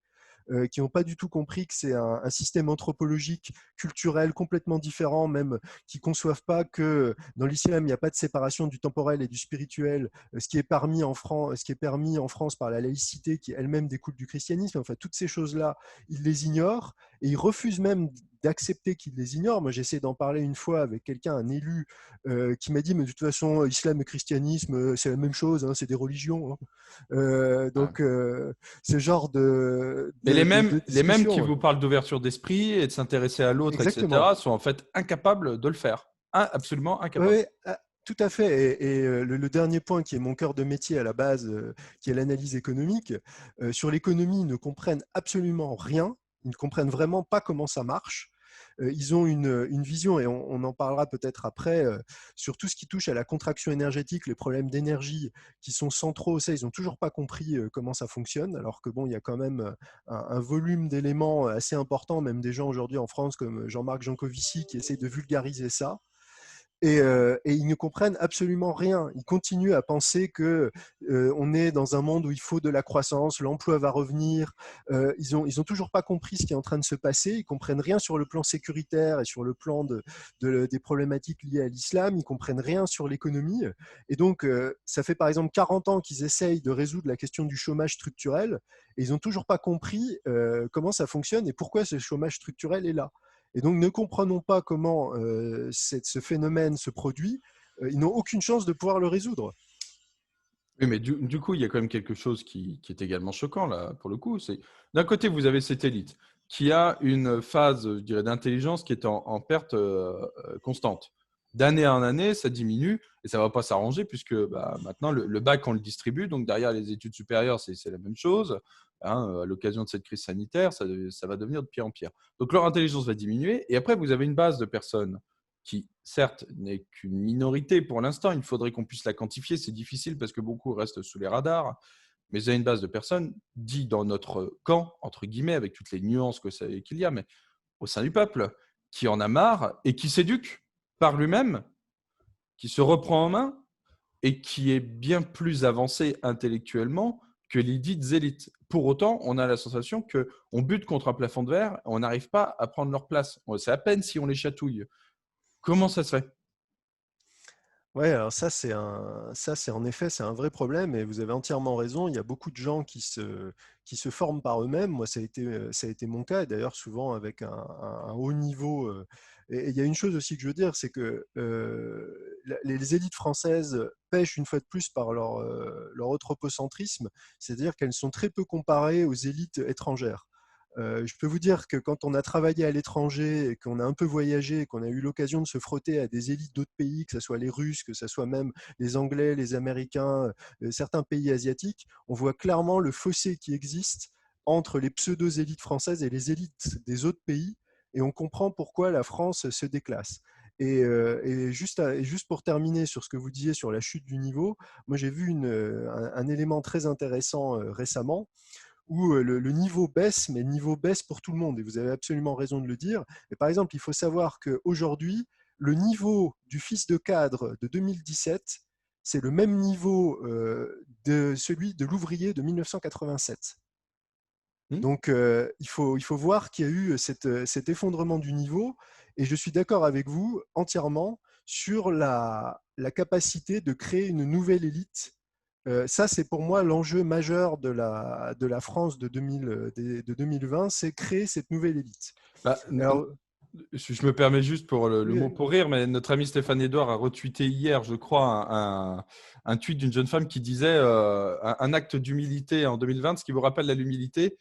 qui n'ont pas du tout compris que c'est un système anthropologique, culturel complètement différent, même qui ne conçoivent pas que dans l'islam, il n'y a pas de séparation du temporel et du spirituel, ce qui est permis en France par la laïcité qui elle-même découle du christianisme. Enfin, toutes ces choses-là, ils les ignorent et ils refusent même d'accepter qu'ils les ignorent. Moi, j'essaie d'en parler une fois avec quelqu'un, un élu, qui m'a dit, mais de toute façon, islam et christianisme, c'est la même chose, hein, c'est des religions. Hein. Ouais. Ce genre Mais de les mêmes qui discussion. vous parlent d'ouverture d'esprit et de s'intéresser à l'autre, Exactement. etc., sont en fait incapables de le faire. Absolument Oui, incapables. oui, tout à fait. Et le dernier point qui est mon cœur de métier à la base, qui est l'analyse économique, sur l'économie, ils ne comprennent absolument rien. Ils ne comprennent vraiment pas comment ça marche. Ils ont une vision, et on en parlera peut-être après, sur tout ce qui touche à la contraction énergétique, les problèmes d'énergie qui sont centraux. Ça, ils n'ont toujours pas compris comment ça fonctionne, alors que bon, il y a quand même un volume d'éléments assez important, même des gens aujourd'hui en France comme Jean-Marc Jancovici qui essaient de vulgariser ça. Et ils ne comprennent absolument rien. Ils continuent à penser que on est dans un monde où il faut de la croissance, l'emploi va revenir. Ils ont toujours pas compris ce qui est en train de se passer. Ils comprennent rien sur le plan sécuritaire et sur le plan des problématiques liées à l'islam. Ils comprennent rien sur l'économie. Et donc, ça fait par exemple 40 ans qu'ils essayent de résoudre la question du chômage structurel et ils n'ont toujours pas compris comment ça fonctionne et pourquoi ce chômage structurel est là. Et donc, ne comprenons pas comment ce phénomène se produit, ils n'ont aucune chance de pouvoir le résoudre. Oui, mais du coup, il y a quand même quelque chose qui est également choquant, là, pour le coup. C'est d'un côté, vous avez cette élite qui a une phase, je dirais, d'intelligence qui est en perte constante. D'année en année, ça diminue et ça ne va pas s'arranger puisque bah, maintenant, le bac, on le distribue. Donc, derrière les études supérieures, c'est la même chose. Hein, à l'occasion de cette crise sanitaire, ça va devenir de pire en pire. Donc, leur intelligence va diminuer. Et après, vous avez une base de personnes qui, certes, n'est qu'une minorité pour l'instant. Il faudrait qu'on puisse la quantifier. C'est difficile parce que beaucoup restent sous les radars. Mais il y a une base de personnes, dit dans notre camp, entre guillemets, avec toutes les nuances qu'il y a, mais au sein du peuple, qui en a marre et qui s'éduque par lui-même, qui se reprend en main et qui est bien plus avancé intellectuellement que les dites élites. Pour autant, on a la sensation qu'on bute contre un plafond de verre, on n'arrive pas à prendre leur place. C'est à peine si on les chatouille. Comment ça se fait? Ouais, alors ça c'est en effet c'est un vrai problème et vous avez entièrement raison. Il y a beaucoup de gens qui se forment par eux-mêmes. Moi, ça a été mon cas et d'ailleurs souvent avec un haut niveau. Et il y a une chose aussi que je veux dire, c'est que les élites françaises pêchent une fois de plus par leur anthropocentrisme, c'est-à-dire qu'elles sont très peu comparées aux élites étrangères. Je peux vous dire que quand on a travaillé à l'étranger et qu'on a un peu voyagé et qu'on a eu l'occasion de se frotter à des élites d'autres pays, que ce soit les Russes, que ce soit même les Anglais, les Américains, certains pays asiatiques, on voit clairement le fossé qui existe entre les pseudo-élites françaises et les élites des autres pays et on comprend pourquoi la France se déclasse. Et juste pour terminer sur ce que vous disiez sur la chute du niveau, moi j'ai vu un élément très intéressant récemment où le niveau baisse, mais le niveau baisse pour tout le monde. Et vous avez absolument raison de le dire. Et par exemple, il faut savoir qu'aujourd'hui, le niveau du fils de cadre de 2017, c'est le même niveau de celui de l'ouvrier de 1987. Hmm. Donc, il faut voir qu'il y a eu cet effondrement du niveau. Et je suis d'accord avec vous entièrement sur la capacité de créer une nouvelle élite. Ça, c'est pour moi l'enjeu majeur de la France de 2020, c'est créer cette nouvelle élite. Bah, Alors, je me permets juste pour le mot oui, pour rire, mais notre ami Stéphane Edouard a retweeté hier, je crois, un tweet d'une jeune femme qui disait un acte d'humilité en 2020, ce qui vous rappelle l'humilité,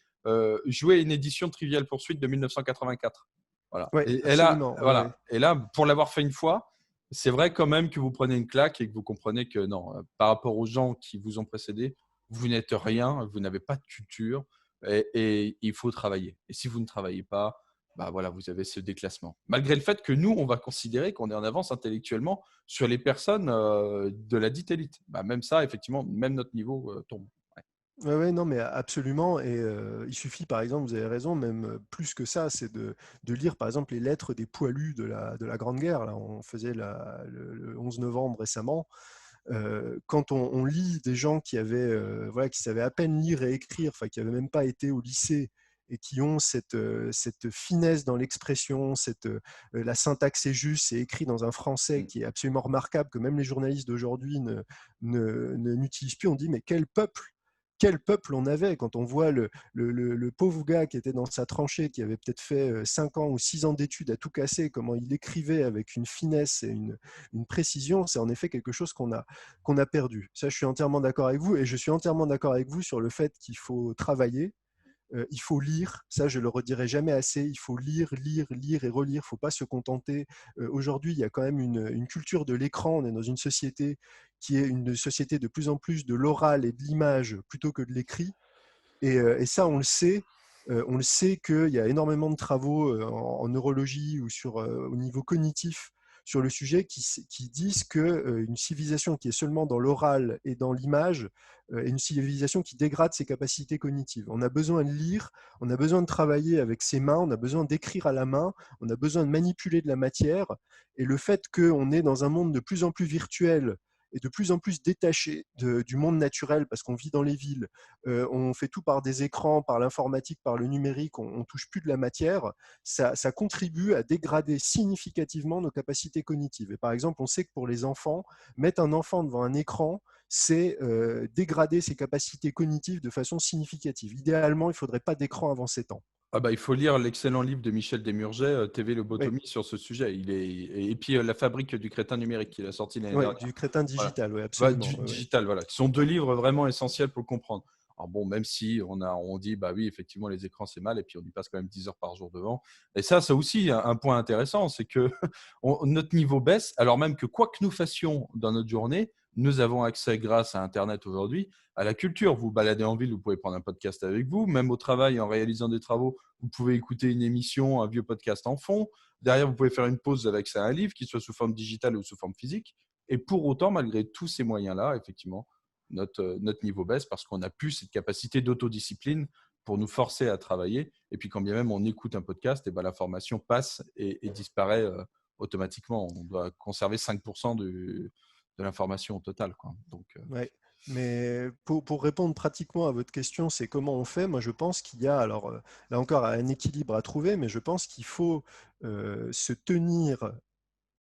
jouer une édition de Trivial Poursuite de 1984. Voilà. ouais, absolument. Ouais, ouais. Et là, pour l'avoir fait une fois, c'est vrai quand même que vous prenez une claque et que vous comprenez que non, par rapport aux gens qui vous ont précédé, vous n'êtes rien, vous n'avez pas de culture et il faut travailler. Et si vous ne travaillez pas, bah voilà, vous avez ce déclassement. Malgré le fait que nous, on va considérer qu'on est en avance intellectuellement sur les personnes de la dite élite. Bah, même ça, effectivement, même notre niveau tombe. Ouais. Ouais, ouais, non, mais absolument. Et il suffit, par exemple, vous avez raison, même plus que ça, c'est de lire, par exemple, les lettres des poilus de la Grande Guerre. Là, on faisait le 11 novembre récemment. Quand on lit des gens qui avaient, voilà, qui savaient à peine lire et écrire, enfin, qui n'avaient même pas été au lycée et qui ont cette finesse dans l'expression, la syntaxe est juste, c'est écrit dans un français qui est absolument remarquable, que même les journalistes d'aujourd'hui n'utilisent plus. On dit, mais quel peuple on avait quand on voit le pauvre gars qui était dans sa tranchée, qui avait peut-être fait 5 ans ou 6 ans d'études à tout casser, comment il écrivait avec une finesse et une précision, c'est en effet quelque chose qu'on a perdu. Ça, je suis entièrement d'accord avec vous, et je suis entièrement d'accord avec vous sur le fait qu'il faut travailler. Il faut lire, ça je le redirai jamais assez, il faut lire, lire, lire et relire, il ne faut pas se contenter. Aujourd'hui, il y a quand même une culture de l'écran, on est dans une société qui est une société de plus en plus de l'oral et de l'image plutôt que de l'écrit, et ça on le sait qu'il y a énormément de travaux en neurologie ou au niveau cognitif sur le sujet qui disent qu'une civilisation qui est seulement dans l'oral et dans l'image est une civilisation qui dégrade ses capacités cognitives. On a besoin de lire, on a besoin de travailler avec ses mains, on a besoin d'écrire à la main, on a besoin de manipuler de la matière, et le fait qu'on est dans un monde de plus en plus virtuel et de plus en plus détaché du monde naturel, parce qu'on vit dans les villes, on fait tout par des écrans, par l'informatique, par le numérique, on ne touche plus de la matière, ça contribue à dégrader significativement nos capacités cognitives. Et par exemple, on sait que pour les enfants, mettre un enfant devant un écran, c'est dégrader ses capacités cognitives de façon significative. Idéalement, il ne faudrait pas d'écran avant 7 ans. Ah bah, il faut lire l'excellent livre de Michel Desmurget, TV Oui, Lobotomie, sur ce sujet. Et puis La fabrique du crétin numérique qu'il a sorti l'année ouais, dernière. du crétin Voilà. digital, oui, Bah, absolument. Ouais, ouais. digital, voilà. Ce sont deux livres vraiment essentiels pour le comprendre. Alors bon, même si on dit, bah oui, effectivement, les écrans, c'est mal, et puis on y passe quand même 10 heures par jour devant. Et ça, c'est aussi un point intéressant, c'est que notre niveau baisse, alors même que quoi que nous fassions dans notre journée, nous avons accès, grâce à Internet aujourd'hui, à la culture. Vous baladez en ville, vous pouvez prendre un podcast avec vous. Même au travail, en réalisant des travaux, vous pouvez écouter une émission, un vieux podcast en fond. Derrière, vous pouvez faire une pause avec ça, un livre, qu'il soit sous forme digitale ou sous forme physique. Et pour autant, malgré tous ces moyens-là, effectivement, notre niveau baisse parce qu'on n'a plus cette capacité d'autodiscipline pour nous forcer à travailler. Et puis, quand bien même on écoute un podcast, et ben, l'information passe et disparaît automatiquement. On doit conserver 5% de l'information au total, quoi. Donc, Ouais. Mais pour répondre pratiquement à votre question, c'est comment on fait? Moi, je pense qu'il y a, alors là encore, un équilibre à trouver, mais je pense qu'il faut se tenir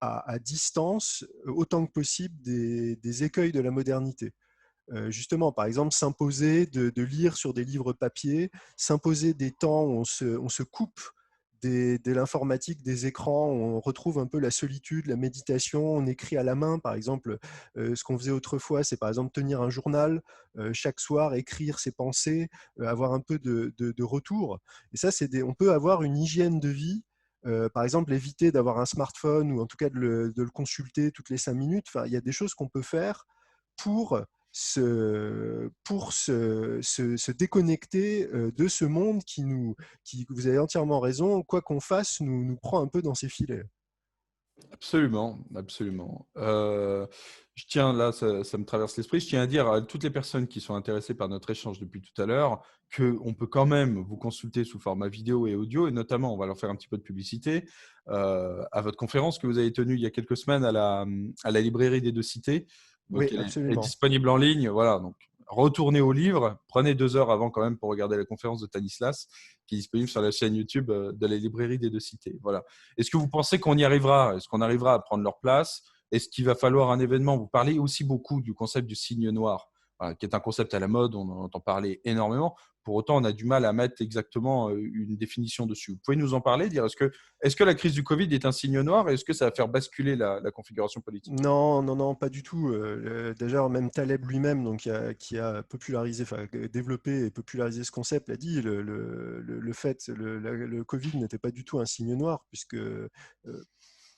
à distance autant que possible des écueils de la modernité. Justement, par exemple, s'imposer de lire sur des livres papier, s'imposer des temps où on se coupe de l'informatique, des écrans, où on retrouve un peu la solitude, la méditation, on écrit à la main, par exemple. Ce qu'on faisait autrefois, c'est par exemple tenir un journal chaque soir, écrire ses pensées, avoir un peu de retour. Et ça, on peut avoir une hygiène de vie. Par exemple, éviter d'avoir un smartphone, ou en tout cas de le consulter toutes les 5 minutes. Enfin, il y a des choses qu'on peut faire pour se déconnecter de ce monde qui, vous avez entièrement raison, quoi qu'on fasse, nous prend un peu dans ses filets. absolument, absolument. Je tiens, là, ça me traverse l'esprit, je tiens à dire à toutes les personnes qui sont intéressées par notre échange depuis tout à l'heure qu'on peut quand même vous consulter sous format vidéo et audio, et notamment, on va leur faire un petit peu de publicité, à votre conférence que vous avez tenue il y a quelques semaines à la librairie des Deux Cités. Donc, Oui, elle est absolument. disponible en ligne. Voilà, donc retournez au livre, prenez 2 heures avant quand même pour regarder la conférence de Stanislas, qui est disponible sur la chaîne YouTube de la librairie des Deux Cités. Voilà. Est-ce que vous pensez qu'on y arrivera? Est-ce qu'on arrivera à prendre leur place? Est-ce qu'il va falloir un événement? Vous parlez aussi beaucoup du concept du signe noir, voilà, qui est un concept à la mode, on en entend parler énormément. Pour autant, on a du mal à mettre exactement une définition dessus. Vous pouvez nous en parler, dire est-ce que la crise du Covid est un signe noir, et est-ce que ça va faire basculer la configuration politique? Non, non, non, pas du tout. Déjà, même Taleb lui-même, donc, qui a popularisé, enfin, développé et popularisé ce concept, l'a dit, le fait, le Covid n'était pas du tout un signe noir, puisque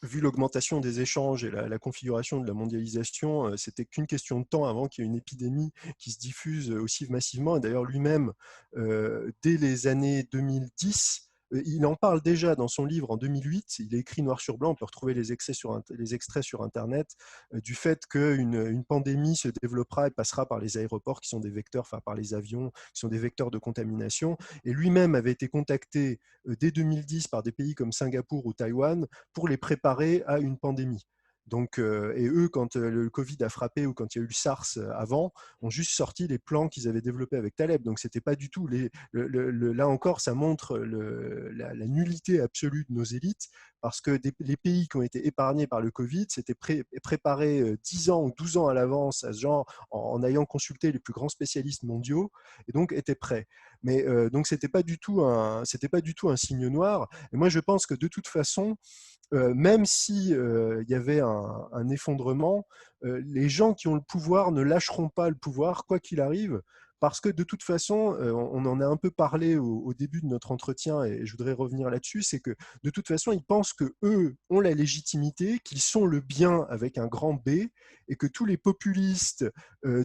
vu l'augmentation des échanges et la configuration de la mondialisation, c'était qu'une question de temps avant qu'il y ait une épidémie qui se diffuse aussi massivement. Et d'ailleurs, lui-même, dès les années 2010, il en parle déjà dans son livre en 2008. Il est écrit noir sur blanc, on peut retrouver les extraits sur Internet, du fait qu'une pandémie se développera et passera par les aéroports qui sont des vecteurs, enfin par les avions qui sont des vecteurs de contamination. Et lui-même avait été contacté dès 2010 par des pays comme Singapour ou Taïwan pour les préparer à une pandémie. Donc, et eux, quand le Covid a frappé ou quand il y a eu le SARS avant, ont juste sorti les plans qu'ils avaient développés avec Taleb. Donc, c'était pas du tout là encore, ça montre la nullité absolue de nos élites, parce que les pays qui ont été épargnés par le Covid s'étaient préparés 10 ans ou 12 ans à l'avance à ce genre, en ayant consulté les plus grands spécialistes mondiaux, et donc étaient prêts. Mais donc, c'était pas du tout un signe noir. Et moi, je pense que de toute façon, même si il y avait un effondrement, les gens qui ont le pouvoir ne lâcheront pas le pouvoir, quoi qu'il arrive, parce que de toute façon, on en a un peu parlé au début de notre entretien, et je voudrais revenir là-dessus, c'est que de toute façon, ils pensent qu'eux ont la légitimité, qu'ils sont le bien avec un grand B, et que tous les populistes,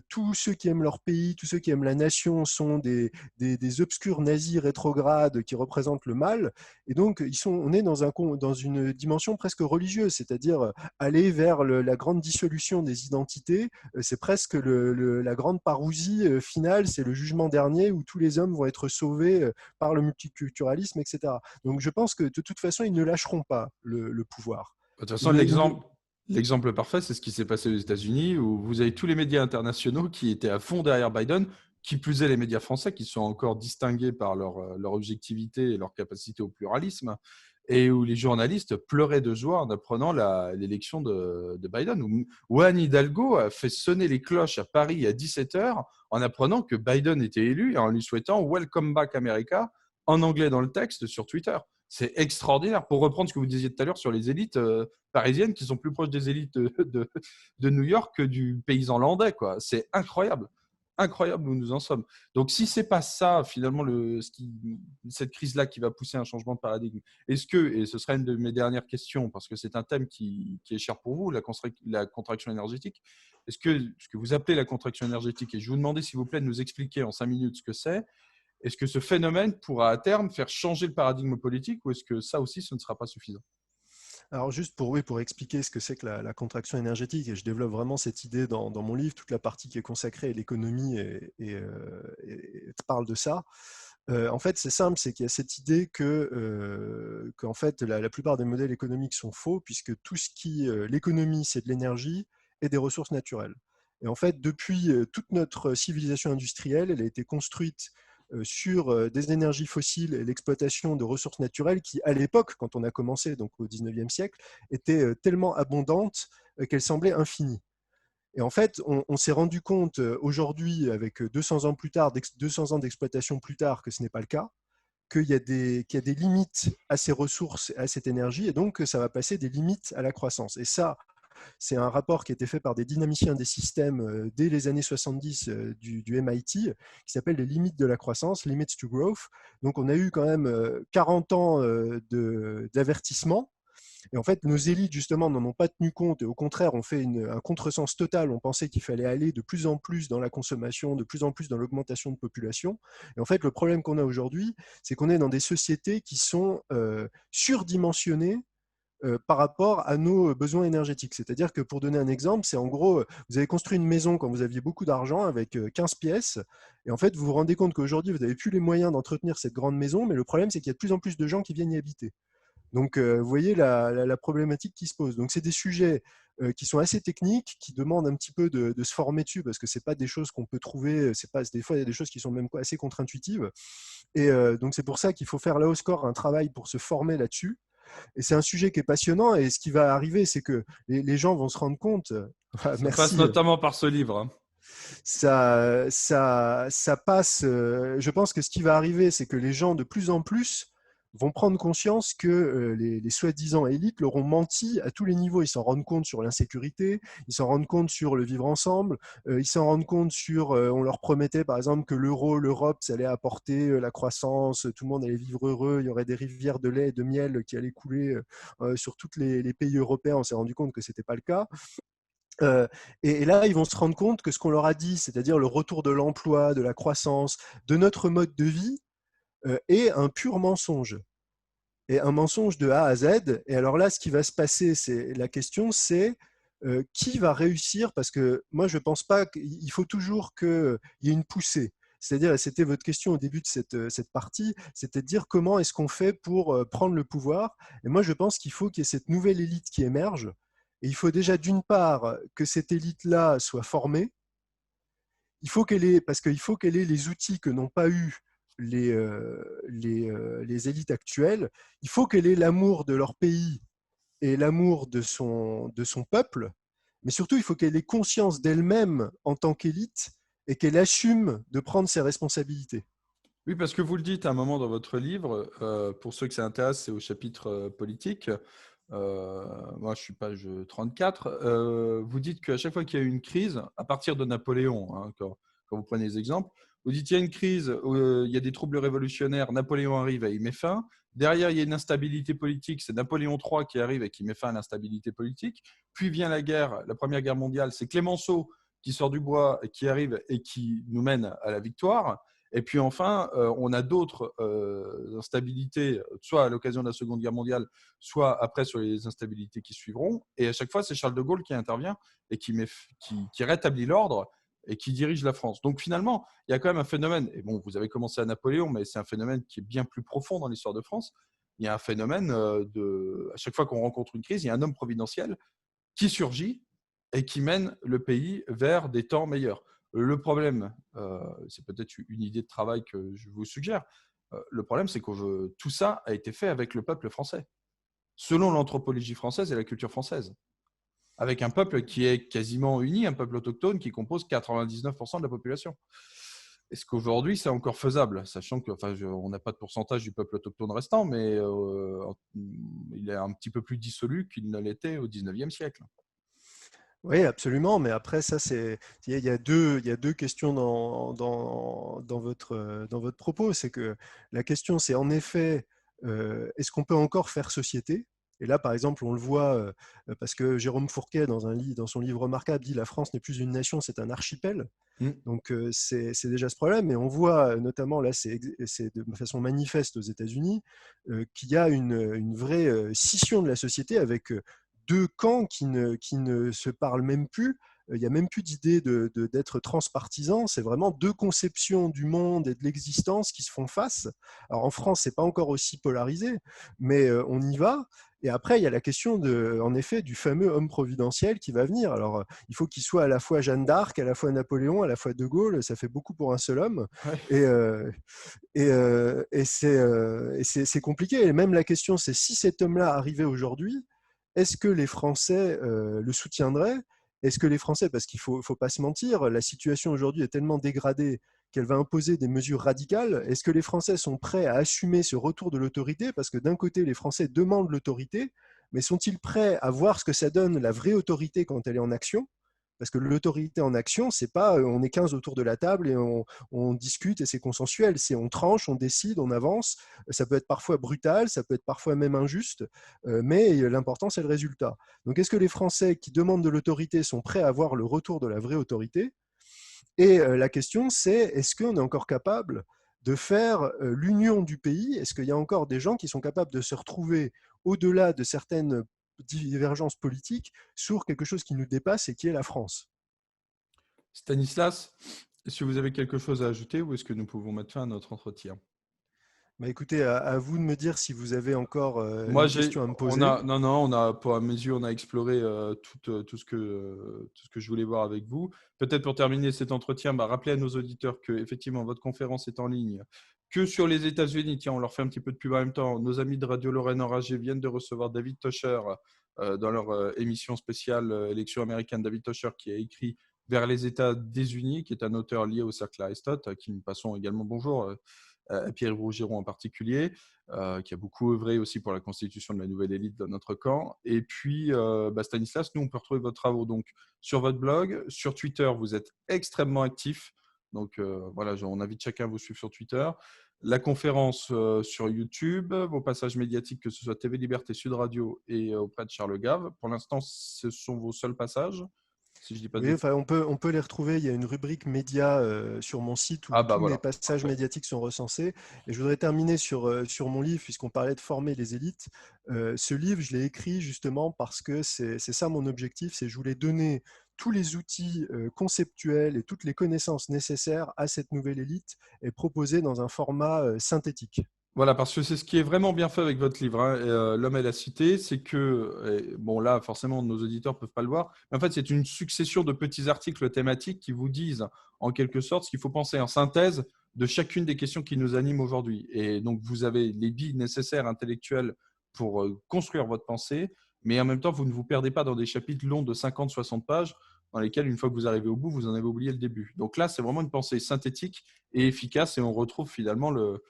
tous ceux qui aiment leur pays, tous ceux qui aiment la nation sont des obscurs nazis rétrogrades qui représentent le mal. Et donc, on est dans une dimension presque religieuse, c'est-à-dire aller vers la grande dissolution des identités. C'est presque la grande parousie finale, c'est le jugement dernier où tous les hommes vont être sauvés par le multiculturalisme, etc. Donc, je pense que de toute façon, ils ne lâcheront pas le pouvoir. De toute façon, l'exemple parfait, c'est ce qui s'est passé aux États-Unis, où vous avez tous les médias internationaux qui étaient à fond derrière Biden, qui plus est les médias français, qui sont encore distingués par leur objectivité et leur capacité au pluralisme, et où les journalistes pleuraient de joie en apprenant l'élection de Biden, où Anne Hidalgo a fait sonner les cloches à Paris à 17h en apprenant que Biden était élu et en lui souhaitant Welcome back America en anglais dans le texte sur Twitter. C'est extraordinaire. Pour reprendre ce que vous disiez tout à l'heure sur les élites parisiennes qui sont plus proches des élites de New York que du paysan landais, quoi. C'est incroyable. Incroyable où nous en sommes. Donc, si c'est pas ça, finalement, cette crise-là qui va pousser un changement de paradigme, est-ce que, et ce serait une de mes dernières questions, parce que c'est un thème qui est cher pour vous, la contraction énergétique, est-ce que ce que vous appelez la contraction énergétique, et je vous demandais, s'il vous plaît, de nous expliquer en 5 minutes ce que c'est, est-ce que ce phénomène pourra à terme faire changer le paradigme politique ou est-ce que ça aussi, ce ne sera pas suffisant? Alors juste pour expliquer ce que c'est que la contraction énergétique, et je développe vraiment cette idée dans mon livre, toute la partie qui est consacrée à l'économie et parle de ça. En fait, c'est simple, c'est qu'il y a cette idée qu'en fait, la plupart des modèles économiques sont faux, puisque l'économie, c'est de l'énergie et des ressources naturelles. Et en fait, depuis toute notre civilisation industrielle, elle a été construite sur des énergies fossiles et l'exploitation de ressources naturelles qui, à l'époque, quand on a commencé, donc au 19e siècle, étaient tellement abondantes qu'elles semblaient infinies. Et en fait, on s'est rendu compte aujourd'hui, avec 200 ans plus tard, 200 ans d'exploitation plus tard, que ce n'est pas le cas, qu'il y a des limites à ces ressources, à cette énergie, et donc que ça va passer des limites à la croissance. Et ça, c'est un rapport qui a été fait par des dynamiciens des systèmes dès les années 70 du MIT, qui s'appelle les limites de la croissance, Limits to Growth. Donc on a eu quand même 40 ans d'avertissement. Et en fait, nos élites, justement, n'en ont pas tenu compte et au contraire, ont fait un contresens total. On pensait qu'il fallait aller de plus en plus dans la consommation, de plus en plus dans l'augmentation de population. Et en fait, le problème qu'on a aujourd'hui, c'est qu'on est dans des sociétés qui sont surdimensionnées par rapport à nos besoins énergétiques. C'est-à-dire que pour donner un exemple, c'est en gros, vous avez construit une maison quand vous aviez beaucoup d'argent avec 15 pièces, et en fait, vous vous rendez compte qu'aujourd'hui, vous n'avez plus les moyens d'entretenir cette grande maison, mais le problème, c'est qu'il y a de plus en plus de gens qui viennent y habiter. Donc, vous voyez la problématique qui se pose. Donc, c'est des sujets qui sont assez techniques, qui demandent un petit peu de se former dessus, parce que ce n'est pas des choses qu'on peut trouver, des fois, il y a des choses qui sont même assez contre-intuitives. Et donc, c'est pour ça qu'il faut faire là au score un travail pour se former là-dessus. Et c'est un sujet qui est passionnant, et ce qui va arriver, c'est que les gens vont se rendre compte, Ça passe merci, notamment par ce livre, hein. ça passe, je pense que ce qui va arriver, c'est que les gens de plus en plus vont prendre conscience que les soi-disant élites leur ont menti à tous les niveaux. Ils s'en rendent compte sur l'insécurité, ils s'en rendent compte sur le vivre ensemble, ils s'en rendent compte sur, on leur promettait par exemple que l'euro, l'Europe, ça allait apporter la croissance, tout le monde allait vivre heureux, il y aurait des rivières de lait et de miel qui allaient couler sur tous les pays européens. On s'est rendu compte que ce n'était pas le cas. Et là, ils vont se rendre compte que ce qu'on leur a dit, c'est-à-dire le retour de l'emploi, de la croissance, de notre mode de vie, est un pur mensonge. Et un mensonge de A à Z. Et alors là, ce qui va se passer, la question, c'est qui va réussir? Parce que moi, je ne pense pas qu'il faut toujours qu'il y ait une poussée. C'est-à-dire, et c'était votre question au début de cette partie, c'était de dire comment est-ce qu'on fait pour prendre le pouvoir. Et moi, je pense qu'il faut qu'il y ait cette nouvelle élite qui émerge, Et il faut déjà, d'une part, que cette élite-là soit formée. Il faut qu'elle ait, parce qu'il faut qu'elle ait les outils que n'ont pas eu les élites actuelles. Il faut qu'elle ait l'amour de leur pays et l'amour de son peuple, mais surtout, il faut qu'elle ait conscience d'elle-même en tant qu'élite et qu'elle assume de prendre ses responsabilités. Oui, parce que vous le dites à un moment dans votre livre, pour ceux que ça intéresse, c'est au chapitre politique. Moi, je suis page 34. Vous dites qu'à chaque fois qu'il y a eu une crise, à partir de Napoléon, hein, quand vous prenez les exemples, vous dites qu'il y a une crise, il y a des troubles révolutionnaires, Napoléon arrive et il met fin. Derrière, il y a une instabilité politique, c'est Napoléon III qui arrive et qui met fin à l'instabilité politique. Puis vient la guerre, la Première Guerre mondiale, c'est Clémenceau qui sort du bois, qui arrive et qui nous mène à la victoire. Et puis enfin, on a d'autres instabilités, soit à l'occasion de la Seconde Guerre mondiale, soit après sur les instabilités qui suivront. Et à chaque fois, c'est Charles de Gaulle qui intervient et qui rétablit l'ordre et qui dirige la France. Donc finalement, il y a quand même un phénomène, et bon, vous avez commencé à Napoléon, mais c'est un phénomène qui est bien plus profond dans l'histoire de France. Il y a un phénomène à chaque fois qu'on rencontre une crise, il y a un homme providentiel qui surgit et qui mène le pays vers des temps meilleurs. Le problème, c'est peut-être une idée de travail que je vous suggère, le problème, c'est que tout ça a été fait avec le peuple français, selon l'anthropologie française et la culture française, avec un peuple qui est quasiment uni, un peuple autochtone qui compose 99% de la population. Est-ce qu'aujourd'hui, c'est encore faisable, sachant que, enfin, on n'a pas de pourcentage du peuple autochtone restant, mais il est un petit peu plus dissolu qu'il ne l'était au 19e siècle. Oui, absolument. Mais après, ça, il y a deux questions dans votre propos. C'est que la question, c'est en effet, est-ce qu'on peut encore faire société? Et là, par exemple, on le voit parce que Jérôme Fourquet, dans son livre remarquable, dit la France n'est plus une nation, c'est un archipel. Mm. Donc, c'est déjà ce problème. Et on voit notamment, là, c'est de façon manifeste aux États-Unis, qu'il y a une vraie scission de la société avec deux camps qui ne se parlent même plus. Il n'y a même plus d'idée d'être transpartisan. C'est vraiment deux conceptions du monde et de l'existence qui se font face. Alors en France, c'est pas encore aussi polarisé, mais on y va. Et après, il y a la question en effet, du fameux homme providentiel qui va venir. Alors, il faut qu'il soit à la fois Jeanne d'Arc, à la fois Napoléon, à la fois De Gaulle. Ça fait beaucoup pour un seul homme. Ouais. Et, c'est compliqué. Et même la question, c'est si cet homme-là arrivait aujourd'hui, est-ce que les Français le soutiendraient? Est-ce que les Français, parce qu'il ne faut pas se mentir, la situation aujourd'hui est tellement dégradée qu'elle va imposer des mesures radicales. Est-ce que les Français sont prêts à assumer ce retour de l'autorité? Parce que d'un côté, les Français demandent l'autorité, mais sont-ils prêts à voir ce que ça donne, la vraie autorité, quand elle est en action? Parce que l'autorité en action, c'est pas on est 15 autour de la table et on discute et c'est consensuel. C'est on tranche, on décide, on avance. Ça peut être parfois brutal, ça peut être parfois même injuste, mais l'important, c'est le résultat. Donc, est-ce que les Français qui demandent de l'autorité sont prêts à voir le retour de la vraie autorité? Et la question, c'est est-ce qu'on est encore capable de faire l'union du pays? Est-ce qu'il y a encore des gens qui sont capables de se retrouver au-delà de certaines divergences politiques sur quelque chose qui nous dépasse et qui est la France? Stanislas, est-ce que vous avez quelque chose à ajouter ou est-ce que nous pouvons mettre fin à notre entretien? Bah, écoutez, à vous de me dire si vous avez encore Moi, une question à me poser. non, on a, pour à mes yeux, on a exploré tout ce que je voulais voir avec vous. Peut-être pour terminer cet entretien, bah, rappeler à nos auditeurs que effectivement votre conférence est en ligne, que sur les États-Unis, tiens, on leur fait un petit peu de pub en même temps. Nos amis de Radio Lorraine Enragée viennent de recevoir David Toscher dans leur émission spéciale élection américaine. David Toscher qui a écrit Vers les États-Unis, qui est un auteur lié au cercle Aristote, à qui nous passons également bonjour. Pierre-Yves Rougiron en particulier, qui a beaucoup œuvré aussi pour la constitution de la nouvelle élite de notre camp. Et puis, Stanislas, nous, on peut retrouver vos travaux donc, sur votre blog, sur Twitter, vous êtes extrêmement actif. Donc voilà, on invite chacun à vous suivre sur Twitter. La conférence sur YouTube, vos passages médiatiques, que ce soit TV Liberté, Sud Radio et auprès de Charles Gave. Pour l'instant, ce sont vos seuls passages, si je ne dis pas de Oui, bêtises. enfin, on peut les retrouver. Il y a une rubrique média sur mon site où Ah bah tous mes voilà, passages parfait. médiatiques sont recensés. Et je voudrais terminer sur mon livre, puisqu'on parlait de former les élites. Ce livre, je l'ai écrit justement parce que c'est ça mon objectif, c'est je voulais donner tous les outils conceptuels et toutes les connaissances nécessaires à cette nouvelle élite et proposer dans un format synthétique. Voilà, parce que c'est ce qui est vraiment bien fait avec votre livre, hein, L'homme et la cité, c'est que, bon là, forcément, nos auditeurs ne peuvent pas le voir, mais en fait, c'est une succession de petits articles thématiques qui vous disent, en quelque sorte, ce qu'il faut penser en synthèse de chacune des questions qui nous animent aujourd'hui. Et donc, vous avez les billes nécessaires intellectuelles pour construire votre pensée, mais en même temps, vous ne vous perdez pas dans des chapitres longs de 50-60 pages dans lesquels, une fois que vous arrivez au bout, vous en avez oublié le début. Donc là, c'est vraiment une pensée synthétique et efficace, et on retrouve finalement le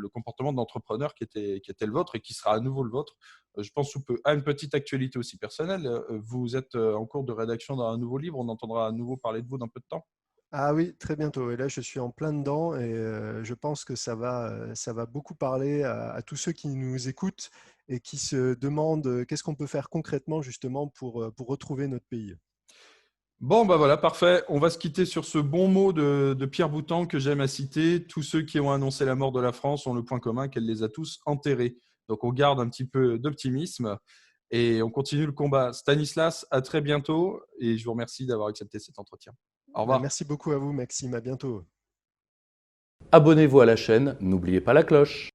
comportement d'entrepreneur qui était le vôtre et qui sera à nouveau le vôtre. Je pense sous peu. Une petite actualité aussi personnelle, vous êtes en cours de rédaction d'un nouveau livre, on entendra à nouveau parler de vous dans peu de temps. Ah oui, très bientôt. Et là, je suis en plein dedans et je pense que ça va beaucoup parler à tous ceux qui nous écoutent et qui se demandent qu'est-ce qu'on peut faire concrètement justement pour retrouver notre pays. Bon, bah voilà, parfait. On va se quitter sur ce bon mot de Pierre Boutan que j'aime à citer. Tous ceux qui ont annoncé la mort de la France ont le point commun qu'elle les a tous enterrés. Donc on garde un petit peu d'optimisme et on continue le combat. Stanislas, à très bientôt et je vous remercie d'avoir accepté cet entretien. Au Ben, revoir. merci beaucoup à vous, Maxime. À bientôt. Abonnez-vous à la chaîne, n'oubliez pas la cloche.